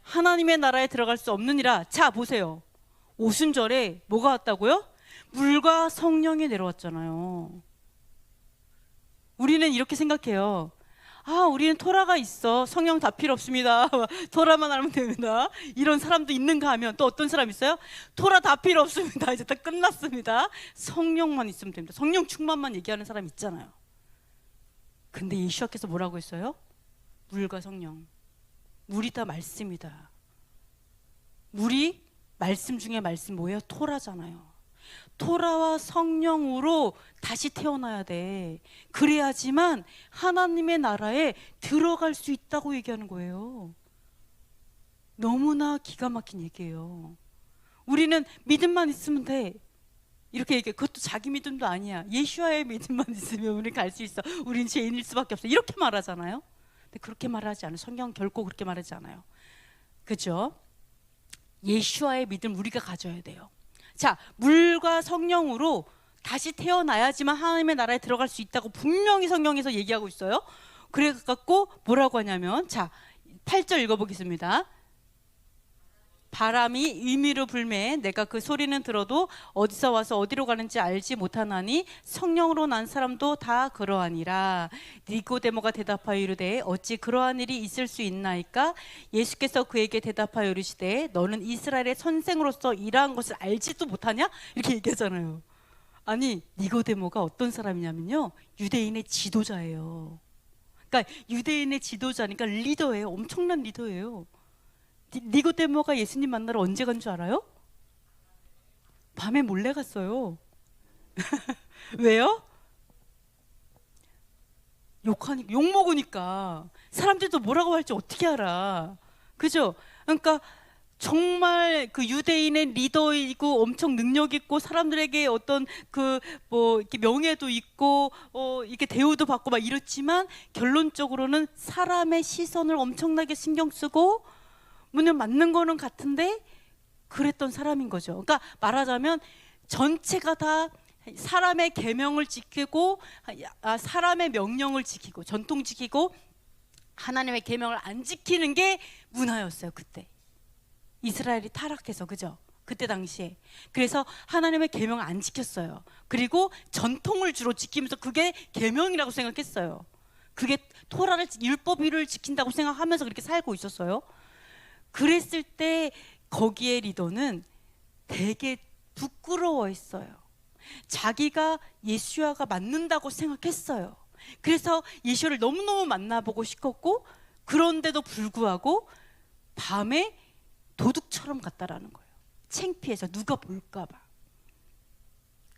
Speaker 1: 하나님의 나라에 들어갈 수 없느니라. 자, 보세요. 오순절에 뭐가 왔다고요? 물과 성령이 내려왔잖아요. 우리는 이렇게 생각해요. 아, 우리는 토라가 있어. 성령 다 필요 없습니다. 토라만 알면 됩니다. 이런 사람도 있는가 하면 또 어떤 사람 있어요? 토라 다 필요 없습니다. 이제 다 끝났습니다. 성령만 있으면 됩니다. 성령 충만만 얘기하는 사람 있잖아요. 근데 예수께서 뭐라고 했어요? 물과 성령. 물이 다 말씀이다. 물이 말씀 중에 말씀 뭐예요? 토라잖아요. 토라와 성령으로 다시 태어나야 돼. 그래야지만 하나님의 나라에 들어갈 수 있다고 얘기하는 거예요. 너무나 기가 막힌 얘기예요. 우리는 믿음만 있으면 돼. 이렇게 얘기해. 그것도 자기 믿음도 아니야. 예수와의 믿음만 있으면 우리는 갈 수 있어. 우리는 죄인일 수밖에 없어. 이렇게 말하잖아요. 근데 그렇게 말하지 않아요. 성경 결코 그렇게 말하지 않아요. 그죠? 예수와의 믿음 우리가 가져야 돼요. 자, 물과 성령으로 다시 태어나야지만 하나님의 나라에 들어갈 수 있다고 분명히 성경에서 얘기하고 있어요. 그래갖고 뭐라고 하냐면, 자, 8절 읽어보겠습니다. 바람이 임의로 불매 내가 그 소리는 들어도 어디서 와서 어디로 가는지 알지 못하나니 성령으로 난 사람도 다 그러하니라. 니고데모가 대답하여 이르되 어찌 그러한 일이 있을 수 있나이까? 예수께서 그에게 대답하여 이르시되 너는 이스라엘의 선생으로서 이러한 것을 알지도 못하냐? 이렇게 얘기하잖아요. 아니, 니고데모가 어떤 사람이냐면요, 유대인의 지도자예요. 그러니까 유대인의 지도자니까 리더예요. 엄청난 리더예요. 니고데모가 예수님 만나러 언제 간 줄 알아요? 밤에 몰래 갔어요. 왜요? 욕 먹으니까. 사람들도 뭐라고 할지 어떻게 알아. 그죠? 그러니까 정말 그 유대인의 리더이고 엄청 능력 있고 사람들에게 어떤 그 뭐 이렇게 명예도 있고 이렇게 대우도 받고 막 이렇지만 결론적으로는 사람의 시선을 엄청나게 신경 쓰고 물론 맞는 거는 같은데 그랬던 사람인 거죠. 그러니까 말하자면 전체가 다 사람의 계명을 지키고 사람의 명령을 지키고 전통 지키고 하나님의 계명을 안 지키는 게 문화였어요. 그때 이스라엘이 타락해서, 그죠? 그때 당시에. 그래서 하나님의 계명을 안 지켰어요. 그리고 전통을 주로 지키면서 그게 계명이라고 생각했어요. 그게 토라를, 율법을 지킨다고 생각하면서 그렇게 살고 있었어요. 그랬을 때 거기에 리더는 되게 부끄러워했어요. 자기가 예수야가 맞는다고 생각했어요. 그래서 예수를 너무너무 만나보고 싶었고, 그런데도 불구하고 밤에 도둑처럼 갔다라는 거예요. 창피해서 누가 볼까봐.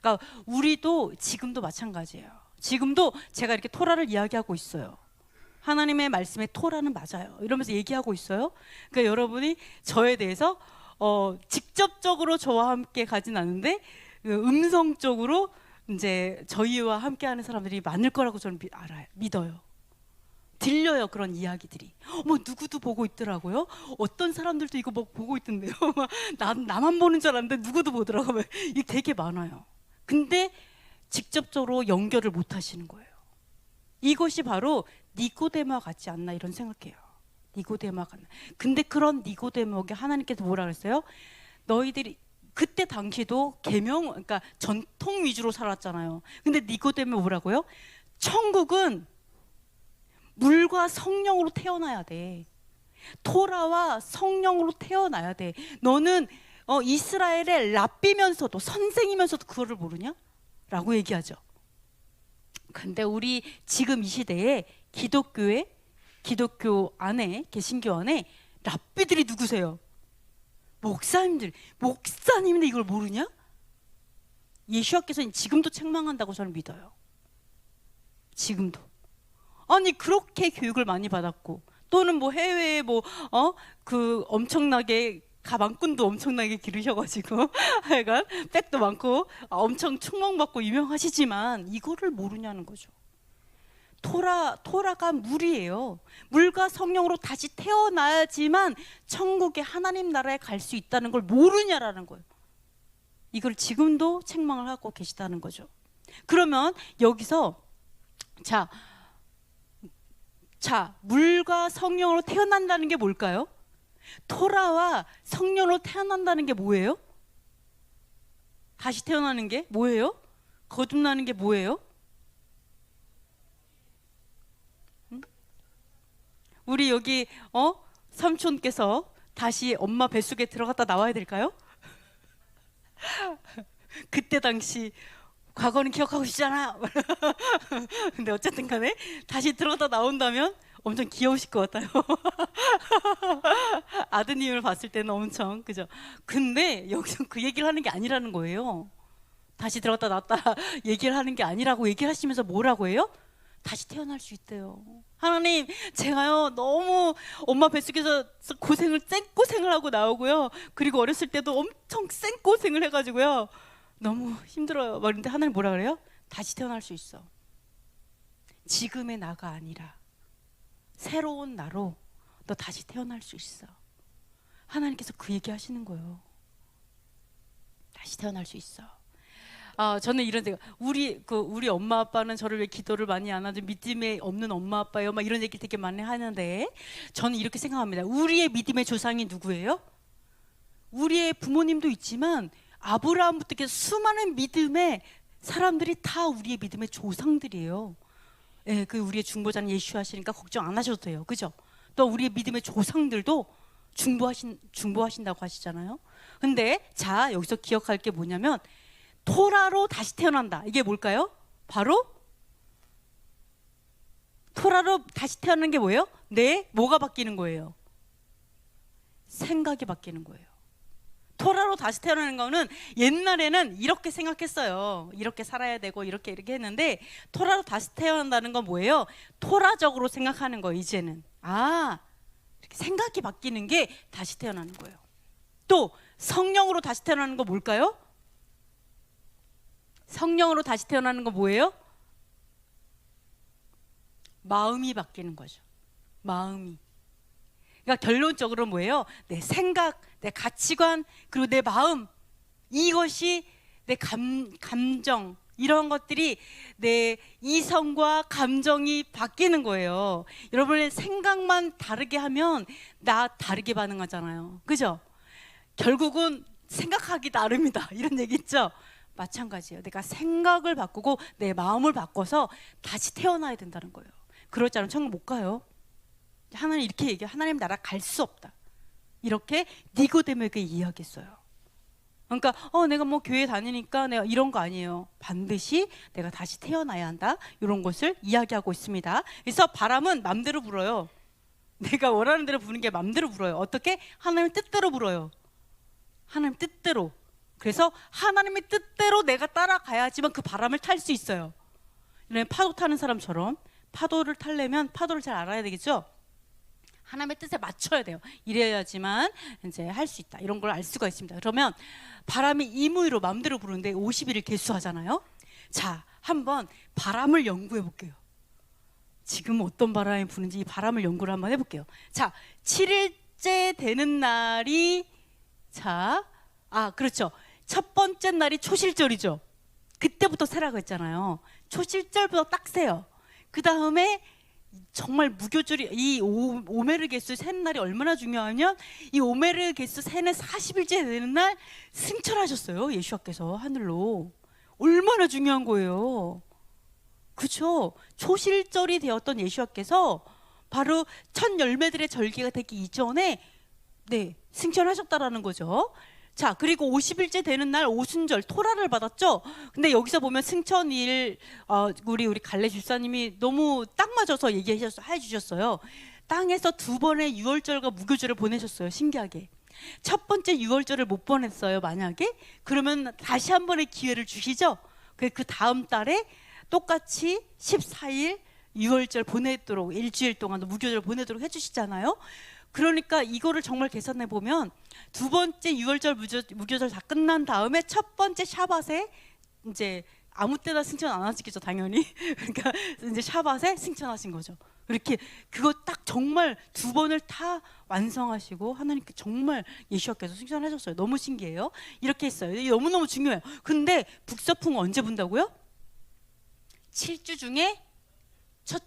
Speaker 1: 그러니까 우리도 지금도 마찬가지예요. 지금도 제가 이렇게 토라를 이야기하고 있어요. 하나님의 말씀에 토라는 맞아요 이러면서 얘기하고 있어요. 그러니까 여러분이 저에 대해서 직접적으로 저와 함께 가진 않는데 음성적으로 이제 저희와 함께하는 사람들이 많을 거라고 저는 믿어요. 들려요, 그런 이야기들이. 뭐 누구도 보고 있더라고요. 어떤 사람들도 이거 뭐 보고 있던데요. 나만 보는 줄 알았는데 누구도 보더라고요. 이게 되게 많아요. 근데 직접적으로 연결을 못 하시는 거예요. 이것이 바로 니고데모와 같지 않나 이런 생각해요. 니고데모와 같나. 근데 그런 니고데모에게 하나님께서 뭐라 그랬어요? 너희들이 그때 당시도 계명, 그러니까 전통 위주로 살았잖아요. 근데 니고데모 뭐라고요? 천국은 물과 성령으로 태어나야 돼. 토라와 성령으로 태어나야 돼. 너는 이스라엘의 랍비면서도, 선생이면서도 그거를 모르냐? 라고 얘기하죠. 근데 우리 지금 이 시대에 기독교 안에, 개신교 안에 랍비들이 누구세요? 목사님인데 이걸 모르냐? 예수님께서는 지금도 책망한다고 저는 믿어요. 지금도. 아니 그렇게 교육을 많이 받았고, 또는 뭐 해외에 그 엄청나게 가방끈도 엄청나게 기르셔가지고 하여간 백도 많고 엄청 충망받고 유명하시지만 이거를 모르냐는 거죠. 토라가 물이에요. 물과 성령으로 다시 태어나야지만 천국의 하나님 나라에 갈 수 있다는 걸 모르냐라는 거예요. 이걸 지금도 책망을 하고 계시다는 거죠. 그러면 여기서 자, 물과 성령으로 태어난다는 게 뭘까요? 토라와 성령으로 태어난다는 게 뭐예요? 다시 태어나는 게 뭐예요? 거듭나는 게 뭐예요? 우리 여기 삼촌께서 다시 엄마 뱃속에 들어갔다 나와야 될까요? 그때 당시 과거는 기억하고 싶잖아. 근데 어쨌든 간에 다시 들어갔다 나온다면 엄청 귀여우실 것 같아요. 아드님을 봤을 때는 엄청, 그죠? 근데 여기서 그 얘기를 하는 게 아니라는 거예요. 다시 들어갔다 나왔다 얘기를 하는 게 아니라고 얘기를 하시면서 뭐라고 해요? 다시 태어날 수 있대요. 하나님, 제가요 너무 엄마 뱃속에서 생고생을 하고 나오고요, 그리고 어렸을 때도 엄청 생고생을 해가지고요 너무 힘들어요. 그런데 하나님 뭐라 그래요? 다시 태어날 수 있어. 지금의 나가 아니라 새로운 나로 너 다시 태어날 수 있어. 하나님께서 그 얘기 하시는 거예요. 다시 태어날 수 있어. 저는 이런 생각, 우리 엄마 아빠는 저를 왜 기도를 많이 안 하죠? 믿음에 없는 엄마 아빠예요? 막 이런 얘기 되게 많이 하는데, 저는 이렇게 생각합니다. 우리의 믿음의 조상이 누구예요? 우리의 부모님도 있지만 아브라함부터 수많은 믿음의 사람들이 다 우리의 믿음의 조상들이에요. 예, 그 우리의 중보자는 예수 하시니까 걱정 안 하셔도 돼요. 그죠? 또 우리의 믿음의 조상들도 중보하신다고 하시잖아요. 근데 자, 여기서 기억할 게 뭐냐면 토라로 다시 태어난다. 이게 뭘까요? 바로 토라로 다시 태어나는 게 뭐예요? 뭐가 바뀌는 거예요? 생각이 바뀌는 거예요. 토라로 다시 태어나는 거는 옛날에는 이렇게 생각했어요. 이렇게 살아야 되고 이렇게 했는데, 토라로 다시 태어난다는 건 뭐예요? 토라적으로 생각하는 거예요. 이제는 이렇게 생각이 바뀌는 게 다시 태어나는 거예요. 또 성령으로 다시 태어나는 거 뭘까요? 성령으로 다시 태어나는 거 뭐예요? 마음이 바뀌는 거죠. 마음이. 그러니까 결론적으로 뭐예요? 내 생각, 내 가치관, 그리고 내 마음, 이것이 내 감정, 이런 것들이 내 이성과 감정이 바뀌는 거예요. 여러분의 생각만 다르게 하면 나 다르게 반응하잖아요. 그죠? 결국은 생각하기 나름이다, 이런 얘기 있죠? 마찬가지예요. 내가 생각을 바꾸고 내 마음을 바꿔서 다시 태어나야 된다는 거예요. 그렇지 않으면 천국 못 가요. 하나님 이렇게 얘기해요. 하나님 나라 갈 수 없다. 이렇게 니고데모에게 이야기했어요. 그러니까 내가 뭐 교회 다니니까 내가 이런 거 아니에요. 반드시 내가 다시 태어나야 한다. 이런 것을 이야기하고 있습니다. 그래서 바람은 맘대로 불어요. 내가 원하는 대로 부는 게 맘대로 불어요. 어떻게? 하나님 뜻대로 불어요. 하나님 뜻대로. 그래서 하나님의 뜻대로 내가 따라가야지만 그 바람을 탈 수 있어요. 파도 타는 사람처럼 파도를 타려면 파도를 잘 알아야 되겠죠? 하나님의 뜻에 맞춰야 돼요. 이래야지만 이제 할 수 있다. 이런 걸 알 수가 있습니다. 그러면 바람이 임의로 마음대로 부르는데 50일을 개수하잖아요. 자, 한번 바람을 연구해 볼게요. 지금 어떤 바람이 부는지 이 바람을 연구를 한번 해볼게요. 자, 7일째 되는 날이 그렇죠. 첫 번째 날이 초실절이죠. 그때부터 세라고 했잖아요. 초실절부터 딱 세요. 그 다음에 정말 무교절이, 이 오메르 개수 세는 날이 얼마나 중요하냐면 이 오메르 개수 세는 40일째 되는 날 승천하셨어요. 예수와께서 하늘로. 얼마나 중요한 거예요. 그렇죠. 초실절이 되었던 예수와께서 바로 첫 열매들의 절기가 되기 이전에 승천하셨다라는 거죠. 자, 그리고 50일째 되는 날 오순절 토라를 받았죠. 근데 여기서 보면 승천일, 우리 갈래 집사님이 너무 딱 맞아서 얘기해 주셨어요. 땅에서 두 번의 유월절과 무교절을 보내셨어요. 신기하게. 첫 번째 유월절을 못 보냈어요. 만약에 그러면 다시 한 번의 기회를 주시죠. 그 다음 달에 똑같이 14일 유월절 보내도록, 일주일 동안 무교절 보내도록 해주시잖아요. 그러니까 이거를 정말 계산해 보면 두 번째 유월절 무교절 다 끝난 다음에 첫 번째 샤밧에 이제 아무 때나 승천 안 하시겠죠, 당연히. 그러니까 이제 샤밧에 승천하신 거죠. 이렇게 그거 딱 정말 두 번을 다 완성하시고 하나님께 정말 예수께서 승천하셨어요. 너무 신기해요. 이렇게 했어요. 너무너무 중요해요. 근데 북서풍은 언제 분다고요? 7주 중에 첫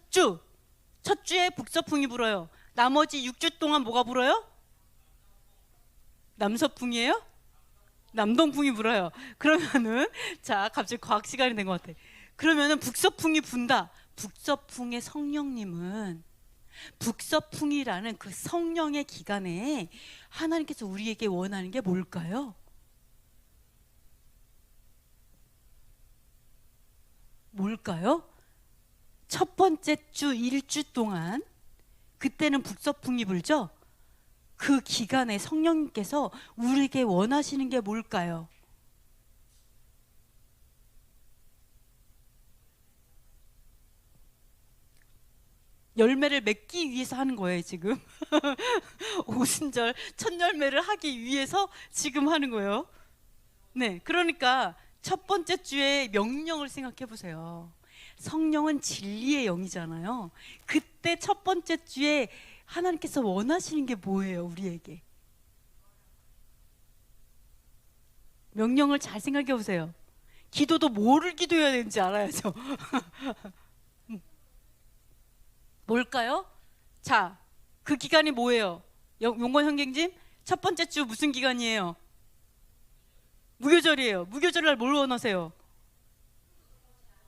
Speaker 1: 주에 북서풍이 불어요. 나머지 6주 동안 뭐가 불어요? 남서풍이에요? 남동풍이 불어요. 그러면은 갑자기 과학 시간이 된 것 같아. 그러면은 북서풍이 분다. 북서풍의 성령님은 북서풍이라는 그 성령의 기간에 하나님께서 우리에게 원하는 게 뭘까요? 뭘까요? 첫 번째 주 1주 동안 그때는 북서풍이 불죠? 그 기간에 성령님께서 우리에게 원하시는 게 뭘까요? 열매를 맺기 위해서 하는 거예요, 지금. 오순절 첫 열매를 하기 위해서 지금 하는 거예요. 네, 그러니까 첫 번째 주에 명령을 생각해 보세요. 성령은 진리의 영이잖아요. 그때 첫 번째 주에 하나님께서 원하시는 게 뭐예요, 우리에게? 명령을 잘 생각해 보세요. 기도도 뭐를 기도해야 되는지 알아야죠. 뭘까요? 자, 그 기간이 뭐예요? 용건 형경님, 첫 번째 주 무슨 기간이에요? 무교절이에요. 무교절 날 뭘 원하세요?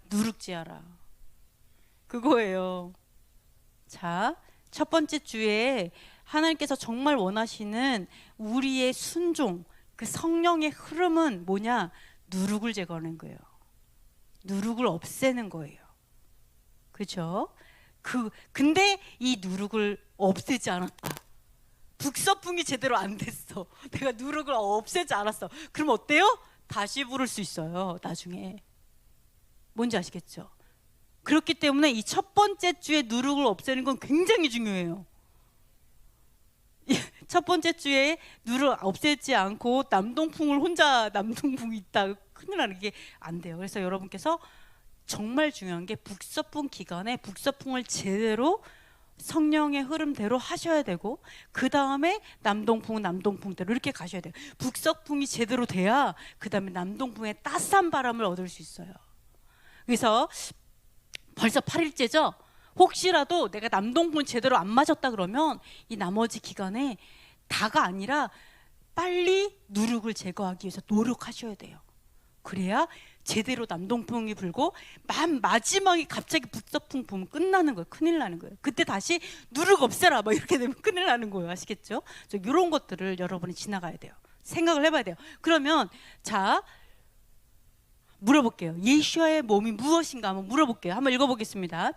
Speaker 1: 누룩지어라. 그거예요. 자, 첫 번째 주에 하나님께서 정말 원하시는 우리의 순종, 그 성령의 흐름은 뭐냐? 누룩을 제거하는 거예요. 누룩을 없애는 거예요. 그렇죠? 근데 이 누룩을 없애지 않았다. 북서풍이 제대로 안 됐어. 내가 누룩을 없애지 않았어. 그럼 어때요? 다시 부를 수 있어요, 나중에. 뭔지 아시겠죠? 그렇기 때문에 이 첫 번째 주에 누룩을 없애는 건 굉장히 중요해요. 첫 번째 주에 누룩 없애지 않고 남동풍이 있다, 큰일 나는 게 안 돼요. 그래서 여러분께서 정말 중요한 게 북서풍 기간에 북서풍을 제대로 성령의 흐름대로 하셔야 되고, 그 다음에 남동풍은 남동풍대로 이렇게 가셔야 돼요. 북서풍이 제대로 돼야 그 다음에 남동풍의 따스한 바람을 얻을 수 있어요. 그래서 벌써 8일째죠. 혹시라도 내가 남동분 제대로 안 맞았다 그러면 이 나머지 기간에 다가 아니라 빨리 누룩을 제거하기 위해서 노력하셔야 돼요. 그래야 제대로 남동풍이 불고 마지막에 갑자기 북서풍 보면 끝나는 거예요. 큰일 나는 거예요. 그때 다시 누룩 없애라 막 이렇게 되면 큰일 나는 거예요. 아시겠죠? 이런 것들을 여러분이 지나가야 돼요. 생각을 해봐야 돼요. 그러면 자, 물어볼게요. 예수와의 몸이 무엇인가 한번 물어볼게요. 한번 읽어보겠습니다.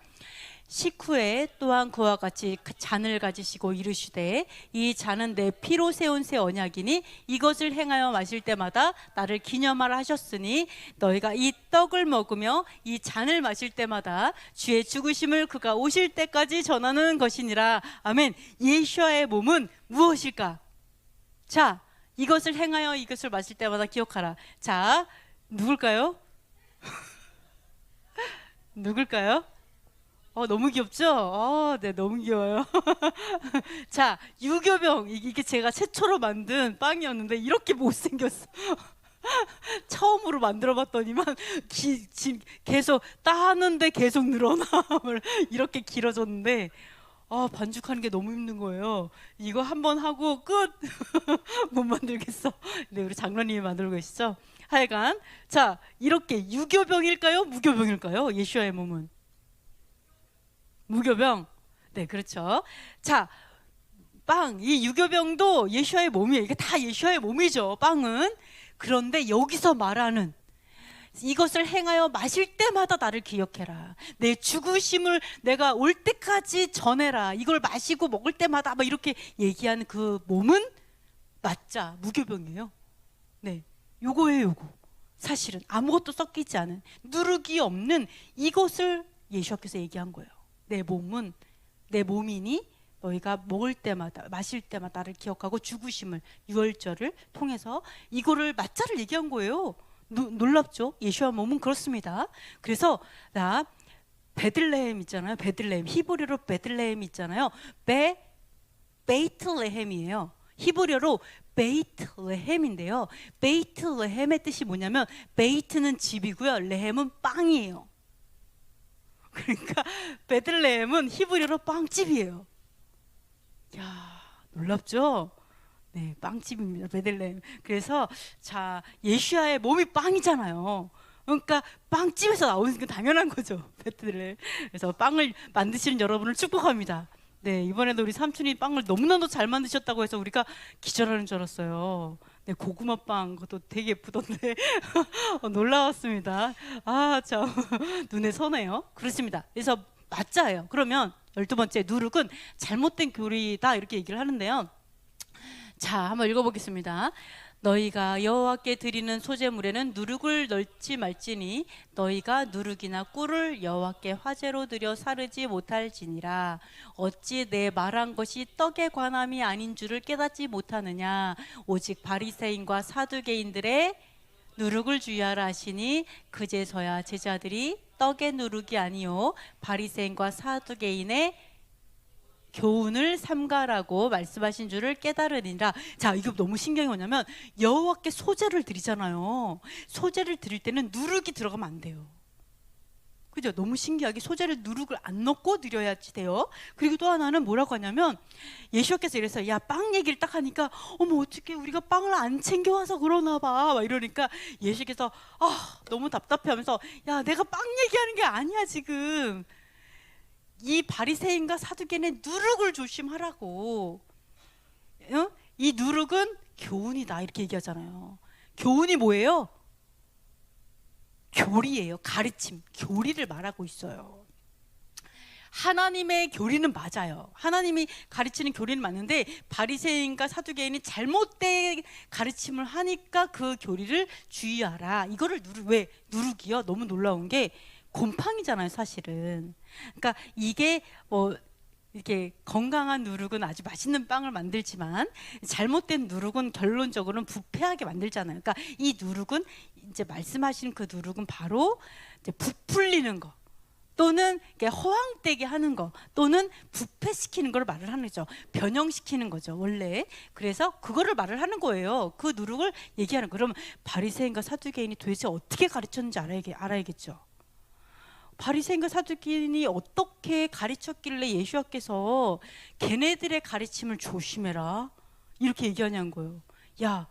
Speaker 1: 식후에 또한 그와 같이 잔을 가지시고 이르시되 이 잔은 내 피로 세운 새 언약이니 이것을 행하여 마실 때마다 나를 기념하라 하셨으니 너희가 이 떡을 먹으며 이 잔을 마실 때마다 주의 죽으심을 그가 오실 때까지 전하는 것이니라. 아멘. 예수와의 몸은 무엇일까? 자, 이것을 행하여 이것을 마실 때마다 기억하라. 자, 누굴까요? 너무 귀엽죠? 네, 너무 귀여워요. 자, 유교병. 이게 제가 최초로 만든 빵이었는데 이렇게 못생겼어. 처음으로 만들어 봤더니만 계속 따는데 계속 늘어나. 이렇게 길어졌는데 반죽하는 게 너무 힘든 거예요. 이거 한번 하고 끝. 못 만들겠어. 네, 우리 장로님이 만들고 계시죠? 하여간 자, 이렇게 유교병일까요? 무교병일까요? 예수와의 몸은 무교병. 네, 그렇죠. 자, 빵. 이 유교병도 예수와의 몸이에요. 이게 다 예수와의 몸이죠, 빵은. 그런데 여기서 말하는 이것을 행하여 마실 때마다 나를 기억해라. 내 죽으심을 내가 올 때까지 전해라. 이걸 마시고 먹을 때마다 막 이렇게 얘기하는 그 몸은 맞자 무교병이에요. 네, 요거예요, 요거. 사실은 아무것도 섞이지 않은 누룩이 없는 이것을 예수께서 얘기한 거예요. 내 몸은 내 몸이니 너희가 먹을 때마다 마실 때마다 나를 기억하고 죽으심을 유월절을 통해서 이거를 맞자를 얘기한 거예요. 놀랍죠? 예수와 몸은 그렇습니다. 그래서 베들레헴 있잖아요. 베들레헴 히브리어로 베들레헴 있잖아요. 베이틀레헴이에요. 히브리어로 베이틀레헴인데요. 베이틀레헴의 뜻이 뭐냐면 베이트는 집이고요. 레헴은 빵이에요. 그러니까 베들레헴은 히브리어로 빵집이에요. 야, 놀랍죠? 네, 빵집입니다. 베들레헴. 그래서 자, 예수야의 몸이 빵이잖아요. 그러니까 빵집에서 나오는 건 당연한 거죠. 베들레헴. 그래서 빵을 만드시는 여러분을 축복합니다. 네, 이번에도 우리 삼촌이 빵을 너무나도 잘 만드셨다고 해서 우리가 기절하는 줄 알았어요. 네, 고구마빵 그것도 되게 예쁘던데 놀라웠습니다. 참 눈에 선해요. 그렇습니다. 그래서 맞자예요. 그러면 12번째 누룩은 잘못된 교리다 이렇게 얘기를 하는데요. 자, 한번 읽어보겠습니다. 너희가 여호와께 드리는 소제물에는 누룩을 넣지 말지니 너희가 누룩이나 꿀을 여호와께 화제로 드려 사르지 못할지니라. 어찌 내 말한 것이 떡에 관함이 아닌 줄을 깨닫지 못하느냐. 오직 바리새인과 사두개인들의 누룩을 주의하라 하시니 그제서야 제자들이 떡의 누룩이 아니요 바리새인과 사두개인의 교훈을 삼가라고 말씀하신 줄을 깨달으니라. 자, 이거 너무 신기한 게 뭐냐면 여호와께 소제를 드리잖아요. 소제를 드릴 때는 누룩이 들어가면 안 돼요. 그죠? 너무 신기하게 소제를 누룩을 안 넣고 드려야지 돼요. 그리고 또 하나는 뭐라고 하냐면 예수께서 이래서 야, 빵 얘기를 딱 하니까 어머 어떻게 우리가 빵을 안 챙겨와서 그러나 봐 막 이러니까 예수께서 너무 답답해하면서 야, 내가 빵 얘기하는 게 아니야 지금. 이 바리새인과 사두개인의 누룩을 조심하라고. 이 누룩은 교훈이다 이렇게 얘기하잖아요. 교훈이 뭐예요? 교리예요. 가르침, 교리를 말하고 있어요. 하나님의 교리는 맞아요. 하나님이 가르치는 교리는 맞는데 바리새인과 사두개인이 잘못된 가르침을 하니까 그 교리를 주의하라. 이거를 왜 누룩이요? 너무 놀라운 게 곰팡이잖아요, 사실은. 그러니까 이게 이렇게 건강한 누룩은 아주 맛있는 빵을 만들지만 잘못된 누룩은 결론적으로는 부패하게 만들잖아요. 그러니까 이 누룩은 이제 말씀하시는 그 누룩은 바로 이제 부풀리는 거 또는 허황되게 하는 거 또는 부패시키는 걸 말을 하는 거죠. 변형시키는 거죠, 원래. 그래서 그거를 말을 하는 거예요. 그 누룩을 얘기하는 거. 그럼 바리새인과 사두개인이 도대체 어떻게 가르쳤는지 알아야겠죠. 바리새인과 사두개인이 어떻게 가르쳤길래 예수님께서 걔네들의 가르침을 조심해라 이렇게 얘기하냐는 거예요. 야,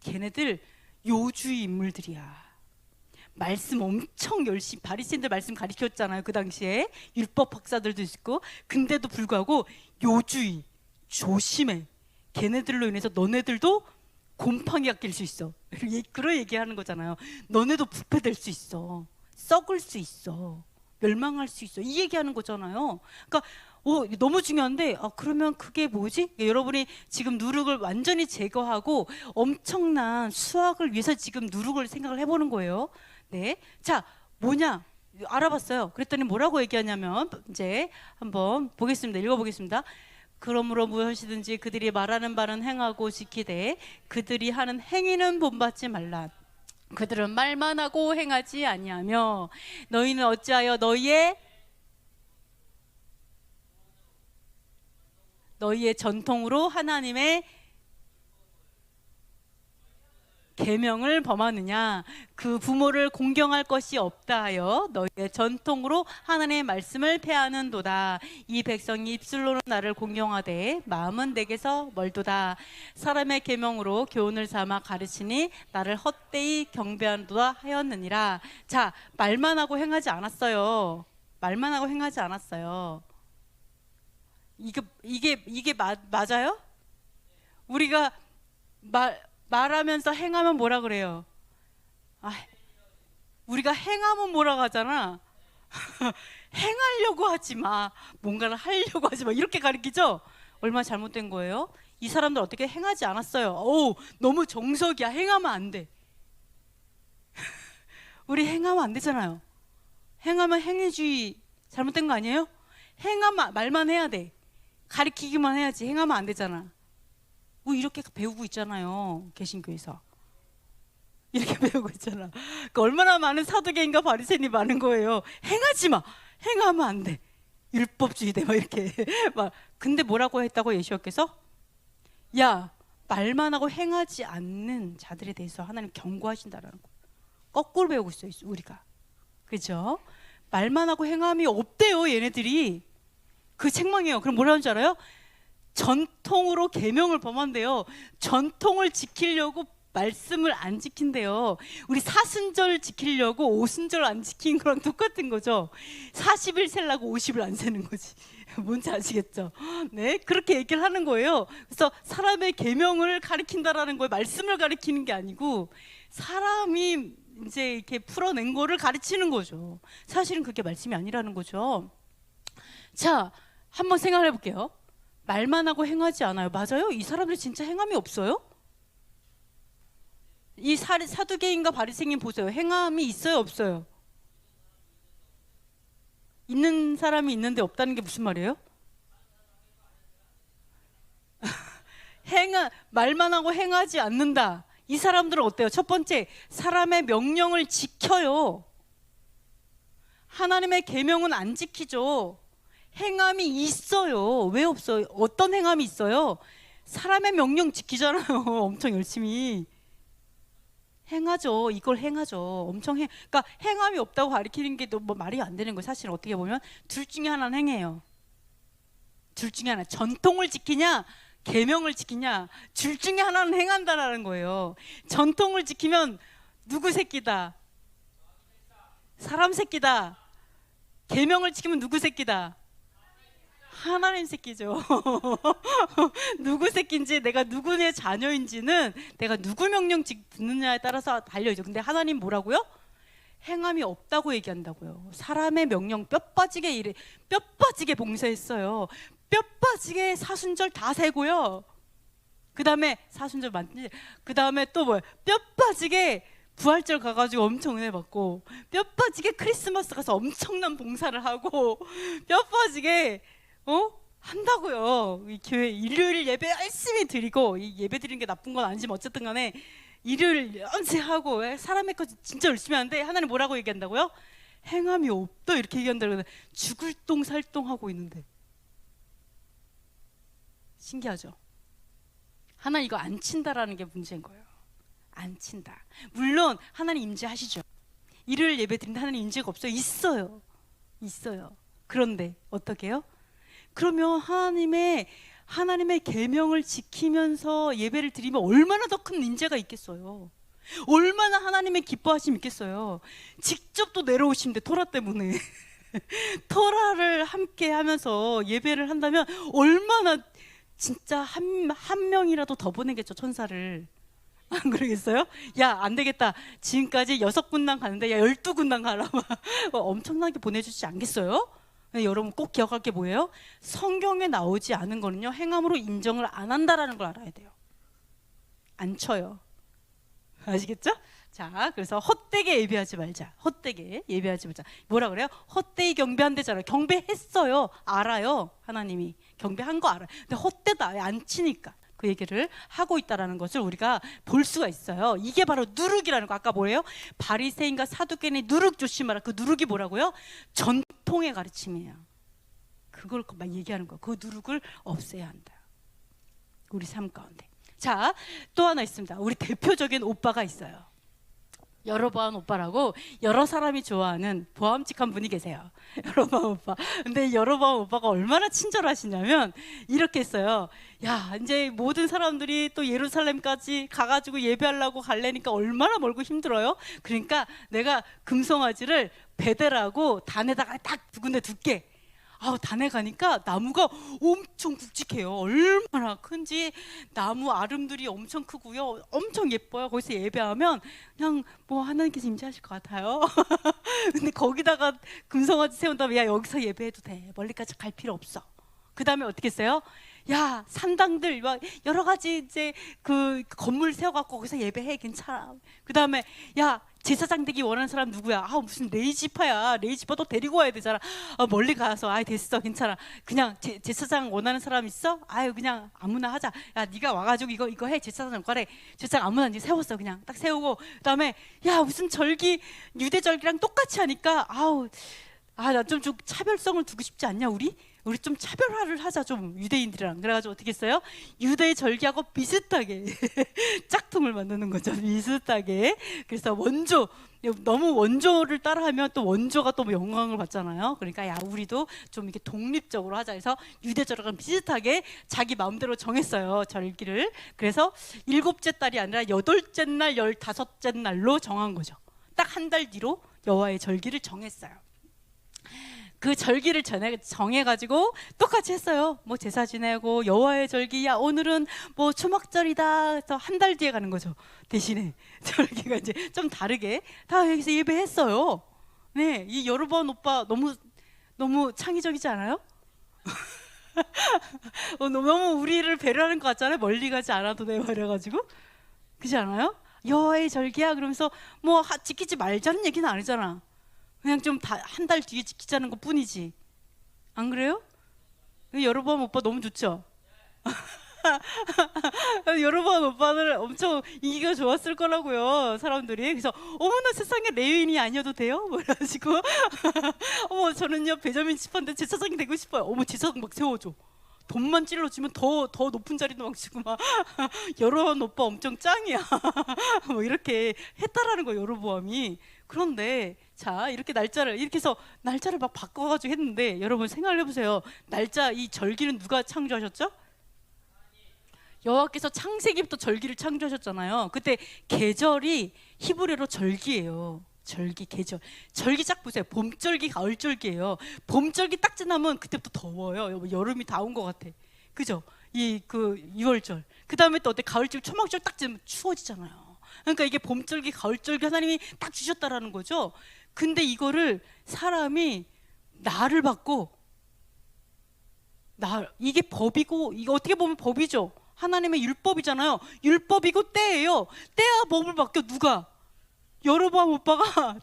Speaker 1: 걔네들 요주의 인물들이야. 말씀 엄청 열심히 바리새인들 말씀 가르쳤잖아요. 그 당시에 율법 박사들도 있고. 근데도 불구하고 요주의 조심해. 걔네들로 인해서 너네들도 곰팡이가 낄 수 있어. 그런 얘기하는 거잖아요. 너네도 부패될 수 있어. 썩을 수 있어. 멸망할 수 있어. 이 얘기하는 거잖아요. 그러니까 너무 중요한데 그러면 그게 뭐지? 여러분이 지금 누룩을 완전히 제거하고 엄청난 수학을 위해서 지금 누룩을 생각을 해보는 거예요. 네, 자 뭐냐 알아봤어요. 그랬더니 뭐라고 얘기하냐면 이제 한번 보겠습니다. 읽어보겠습니다. 그러므로 무엇이든지 그들이 말하는 바는 행하고 지키되 그들이 하는 행위는 본받지 말라. 그들은 말만 하고 행하지 아니하며 너희는 어찌하여 너희의 전통으로 하나님의 계명을 범하느냐. 그 부모를 공경할 것이 없다 하여 너희의 전통으로 하나님의 말씀을 폐하는도다. 이 백성이 입술로는 나를 공경하되 마음은 내게서 멀도다. 사람의 계명으로 교훈을 삼아 가르치니 나를 헛되이 경배하는도다 하였느니라. 자, 말만 하고 행하지 않았어요. 말만 하고 행하지 않았어요. 이게 맞아요? 우리가 말하면서 행하면 뭐라 그래요? 우리가 행하면 뭐라고 하잖아. 행하려고 하지 마. 뭔가를 하려고 하지 마. 이렇게 가르치죠? 얼마나 잘못된 거예요? 이 사람들 어떻게 행하지 않았어요. 너무 정석이야. 행하면 안 돼. 우리 행하면 안 되잖아요. 행하면 행위주의 잘못된 거 아니에요? 행하면 말만 해야 돼. 가르치기만 해야지. 행하면 안 되잖아. 이렇게 배우고 있잖아요. 개신교에서 이렇게 배우고 있잖아. 그러니까 얼마나 많은 사두개인과 바리새인이 많은 거예요. 행하지 마. 행하면 안 돼. 율법주의대 막 이렇게 막. 근데 뭐라고 했다고 예수님께서? 야, 말만 하고 행하지 않는 자들에 대해서 하나님 경고하신다라는 거. 거꾸로 배우고 있어요, 우리가. 그죠? 말만 하고 행함이 없대요, 얘네들이. 그 책망이에요. 그럼 뭐라는 줄 알아요? 전통으로 계명을 범한대요. 전통을 지키려고 말씀을 안 지킨대요. 우리 사순절 지키려고 오순절 안 지킨 거랑 똑같은 거죠. 40일 세려고 50일 안 세는 거지. 뭔지 아시겠죠? 네, 그렇게 얘기를 하는 거예요. 그래서 사람의 계명을 가리킨다라는 거예요. 말씀을 가리키는 게 아니고 사람이 이제 이렇게 풀어낸 거를 가르치는 거죠. 사실은 그게 말씀이 아니라는 거죠. 자, 한번 생각해 볼게요. 말만 하고 행하지 않아요. 맞아요? 이 사람들이 진짜 행함이 없어요? 이 사두개인과 바리새인 보세요. 행함이 있어요, 없어요? 있는 사람이 있는데 없다는 게 무슨 말이에요? 말만 하고 행하지 않는다. 이 사람들은 어때요? 첫 번째, 사람의 명령을 지켜요. 하나님의 계명은 안 지키죠. 행함이 있어요. 왜 없어요? 어떤 행함이 있어요? 사람의 명령 지키잖아요. 엄청 열심히 행하죠. 이걸 행하죠. 엄청 그러니까 행함이 없다고 가리키는 게 뭐 말이 안 되는 거예요. 사실 어떻게 보면 둘 중에 하나는 행해요. 둘 중에 하나. 전통을 지키냐 계명을 지키냐, 둘 중에 하나는 행한다라는 거예요. 전통을 지키면 누구 새끼다? 사람 새끼다. 계명을 지키면 누구 새끼다? 하나님 새끼죠. 누구 새끼인지, 내가 누구의 자녀인지는 내가 누구 명령 듣느냐에 따라서 달려있죠. 근데 하나님 뭐라고요? 행함이 없다고 얘기한다고요. 사람의 명령 뼈 빠지게 봉쇄했어요. 뼈 빠지게 사순절 다 세고요. 그 다음에 사순절 맞지? 그 다음에 또 뭐야? 뼈 빠지게 부활절 가가지고 엄청 은혜 받고, 뼈 빠지게 크리스마스 가서 엄청난 봉사를 하고, 뼈 빠지게 한다고요. 이 교회 일요일 예배 열심히 드리고, 이 예배 드리는 게 나쁜 건 아니지만 어쨌든 간에 일요일 연세하고 사람의 것 진짜 열심히 하는데 하나님 뭐라고 얘기한다고요? 행함이 없다 이렇게 얘기한다고. 죽을 똥 살똥하고 있는데. 신기하죠? 하나님 이거 안 친다라는 게 문제인 거예요. 안 친다. 물론 하나님 임재하시죠. 일요일 예배 드린다 하나님 인재가 없어요? 있어요. 있어요. 그런데 어떻게 해요? 그러면 하나님의 계명을 지키면서 예배를 드리면 얼마나 더 큰 인재가 있겠어요. 얼마나 하나님의 기뻐하심이 있겠어요. 직접 또 내려오신대, 토라 때문에. 토라를 함께 하면서 예배를 한다면 얼마나 진짜 한 명이라도 더 보내겠죠, 천사를. 안 그러겠어요? 야, 안 되겠다. 지금까지 6군당 가는데 야 12군당 가라. 엄청나게 보내주지 않겠어요? 여러분 꼭 기억할 게 뭐예요? 성경에 나오지 않은 거는요, 행함으로 인정을 안 한다라는 걸 알아야 돼요. 안 쳐요. 아시겠죠? 자, 그래서 헛되게 예배하지 말자. 헛되게 예배하지 말자. 뭐라 그래요? 헛되이 경배한대잖아요. 경배했어요. 알아요. 하나님이 경배한 거 알아요. 근데 헛되다 안 치니까 그 얘기를 하고 있다라는 것을 우리가 볼 수가 있어요. 이게 바로 누룩이라는 거. 아까 뭐예요? 바리새인과 사두개인의 누룩 조심하라. 그 누룩이 뭐라고요? 전통의 가르침이에요. 그걸 막 얘기하는 거예요. 그 누룩을 없애야 한다, 우리 삶 가운데. 자, 또 하나 있습니다. 우리 대표적인 오빠가 있어요. 여로보암 오빠라고 여러 사람이 좋아하는 보암직한 분이 계세요. 여로보암 오빠. 근데 여로보암 오빠가 얼마나 친절하시냐면 이렇게 했어요. 야, 이제 모든 사람들이 또 예루살렘까지 가가지고 예배하려고 갈래니까 얼마나 멀고 힘들어요. 그러니까 내가 금송아지를 베델하고 단에다가 딱 두 군데 둘게. 단에 가니까 나무가 엄청 굵직해요. 얼마나 큰지. 나무 아름들이 엄청 크고요, 엄청 예뻐요. 거기서 예배하면 그냥 뭐 하나님께서 임재하실 것 같아요. 근데 거기다가 금송아지 세운 다음에 야, 여기서 예배해도 돼, 멀리까지 갈 필요 없어. 그 다음에 어떻게 했어요? 야, 산당들 여러 가지 이제 그 건물 세워갖고 거기서 예배해, 괜찮아. 그 다음에 야, 제사장 되기 원하는 사람 누구야? 무슨 레이지파야. 레이지파 또 데리고 와야 되잖아. 멀리 가서 됐어, 괜찮아. 그냥 제사장 원하는 사람 있어? 그냥 아무나 하자. 야, 네가 와가지고 이거 해. 제사장 과래. 제사장 아무나 이제 세웠어. 그냥 딱 세우고 그다음에 야, 무슨 절기 유대 절기랑 똑같이 하니까 나 좀 차별성을 두고 싶지 않냐, 우리 좀 차별화를 하자, 좀 유대인들이랑. 그래가지고 어떻게 했어요? 유대 절기하고 비슷하게 짝퉁을 만드는 거죠, 비슷하게. 그래서 너무 원조를 따라하면 또 원조가 또 영광을 받잖아요. 그러니까 야, 우리도 좀 이렇게 독립적으로 하자 해서 유대 절기랑 비슷하게 자기 마음대로 정했어요, 절기를. 그래서 7째 달이 아니라 8째 날, 15째 날로 정한 거죠. 딱 한 달 뒤로 여호와의 절기를 정했어요. 그 절기를 정해가지고 똑같이 했어요. 뭐 제사 지내고 여호와의 절기, 야, 오늘은 뭐 초막절이다. 그래서 한 달 뒤에 가는 거죠. 대신에 절기가 이제 좀 다르게 다 여기서 예배했어요. 네, 이 여로보암 오빠 너무 창의적이지 않아요? 너무 우리를 배려하는 것 같잖아요. 멀리 가지 않아도 돼, 이래가지고. 그렇지 않아요? 여호와의 절기야 그러면서 뭐 지키지 말자는 얘기는 아니잖아. 그냥 좀 한 달 뒤에 지키자는 것 뿐이지. 안 그래요? 여로보암 오빠 너무 좋죠? 여로보암 오빠는 엄청 인기가 좋았을 거라고요, 사람들이. 그래서 어머나 세상에, 레위인이 아니어도 돼요? 뭐 이래가지고 어머, 저는요 베냐민 지파인데 제사장이 되고 싶어요. 어머, 제사장 막 세워줘. 돈만 찔러주면 더 높은 자리도 막 주고 막 여로보암 오빠 엄청 짱이야. 뭐 이렇게 했다라는 거예요, 여로보암이. 그런데 자, 이렇게 해서 날짜를 막 바꿔가지고 했는데, 여러분 생각을 해보세요. 이 절기는 누가 창조하셨죠? 여호와께서 창세기부터 절기를 창조하셨잖아요. 그때 계절이 히브리어로 절기예요. 계절. 절기 딱 보세요. 봄절기, 가을절기예요. 봄절기 딱 지나면 그때부터 더워요. 여름이 다 온 것 같아. 그죠? 6월절. 그 다음에 또 가을절, 초막절 딱 지나면 추워지잖아요. 그러니까 이게 봄절기, 가을절기 하나님이 딱 주셨다라는 거죠. 근데 이거를 사람이 날을 받고, 이게 법이고, 이거 어떻게 보면 법이죠. 하나님의 율법이잖아요. 율법이고 때예요. 때와 법을 바뀌어. 누가? 여로보암 오빠가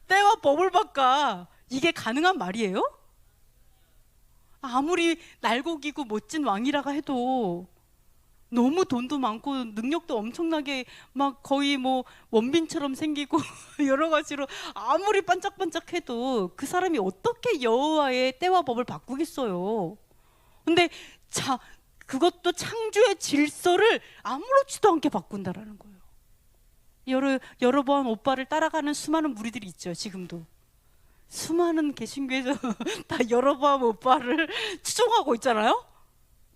Speaker 1: 때와 법을 바꿔. 이게 가능한 말이에요? 아무리 날고기고 멋진 왕이라고 해도 너무 돈도 많고 능력도 엄청나게 막 거의 뭐 원빈처럼 생기고 여러 가지로 아무리 반짝반짝해도 그 사람이 어떻게 여호와의 때와 법을 바꾸겠어요? 근데 그것도 창조의 질서를 아무렇지도 않게 바꾼다라는 거예요. 여로보암 오빠를 따라가는 수많은 무리들이 있죠. 지금도 수많은 개신교에서 다 여로보암 오빠를 추종하고 있잖아요.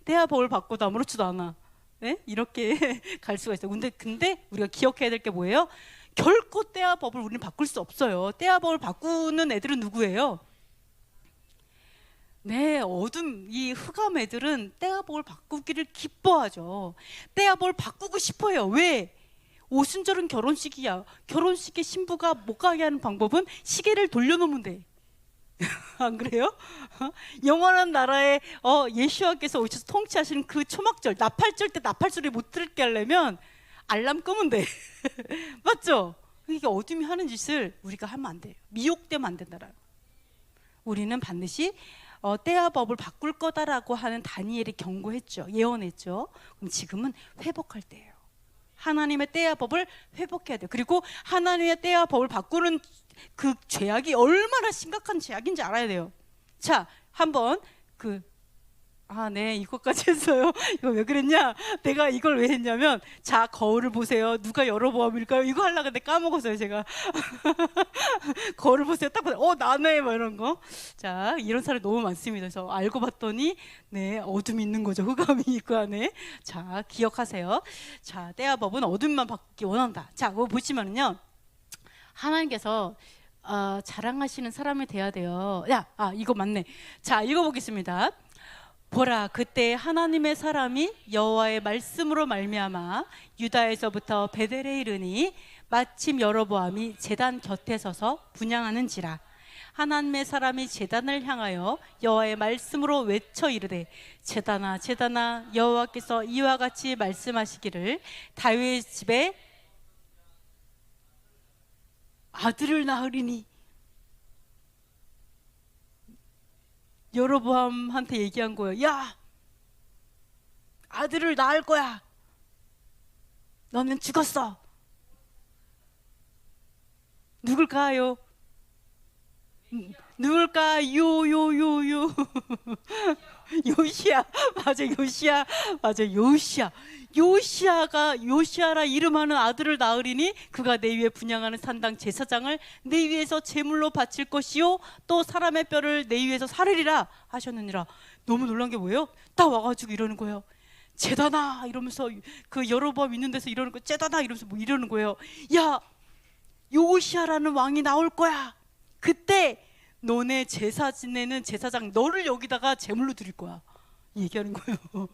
Speaker 1: 떼아법을 받고도 아무렇지도 않아. 네? 이렇게 갈 수가 있어요. 근데 우리가 기억해야 될 게 뭐예요? 결코 떼아법을 우리는 바꿀 수 없어요. 떼아법을 바꾸는 애들은 누구예요? 네, 이 흑암 애들은 떼아법을 바꾸기를 기뻐하죠. 떼아법을 바꾸고 싶어요. 왜? 오순절은 결혼식이야. 결혼식에 신부가 못 가게 하는 방법은 시계를 돌려놓으면 돼. 안 그래요? 영원한 나라에 예수와께서 오셔서 통치하시는 그 초막절, 나팔절 때 나팔 소리 못 들게 하려면 알람 끄면 돼. 맞죠? 이게 어둠이 하는 짓을 우리가 하면 안 돼요. 미혹되면 안 된다라고. 우리는 반드시 떼아법을 바꿀 거다라고 하는 다니엘이 경고했죠. 예언했죠. 그럼 지금은 회복할 때예요. 하나님의 떼아법을 회복해야 돼요. 그리고 하나님의 떼아법을 바꾸는 그 죄악이 얼마나 심각한 죄악인지 알아야 돼요. 자, 한번 네, 이것까지 했어요. 이거 왜 그랬냐? 내가 이걸 왜 했냐면, 자, 거울을 보세요. 누가 여로보암일까요? 이거 하려고 했는데 까먹었어요, 제가. 거울을 보세요. 딱 보세요. 나네, 뭐 이런 거. 자, 이런 사람이 너무 많습니다. 그래서 알고 봤더니, 네, 어둠이 있는 거죠. 흑암이 있고 안에. 자, 기억하세요. 자, 떼아법은 어둠만 바꾸기 원한다. 자, 그거 보시면은요, 하나님께서 자랑하시는 사람이 돼야 돼요. 이거 맞네. 자, 읽어보겠습니다. 보라, 그때 하나님의 사람이 여호와의 말씀으로 말미암아 유다에서부터 베델에 이르니 마침 여로보암이 제단 곁에 서서 분향하는지라. 하나님의 사람이 제단을 향하여 여호와의 말씀으로 외쳐 이르되, 제단아 제단아, 여호와께서 이와 같이 말씀하시기를 다윗의 집에 아들을 낳으리니. 여로보암한테 얘기한 거예요. 야, 아들을 낳을 거야. 너는 죽었어. 누굴까요? 누굴까요? 요시야. 맞아, 요시야. 맞아, 요시야. 요시아라 이름하는 아들을 낳으리니 그가 내 위에 분향하는 산당 제사장을 내 위에서 제물로 바칠 것이요 또 사람의 뼈를 내 위에서 사르리라 하셨느니라. 너무 놀란 게 뭐예요? 딱 와가지고 이러는 거예요. 제다나 이러면서, 그 여로보암 있는 데서 이러는 거, 제다나 이러면서 뭐 이러는 거예요. 야, 요시아라는 왕이 나올 거야. 그때 너네 제사 지내는 제사장 너를 여기다가 제물로 드릴 거야. 얘기하는 거예요.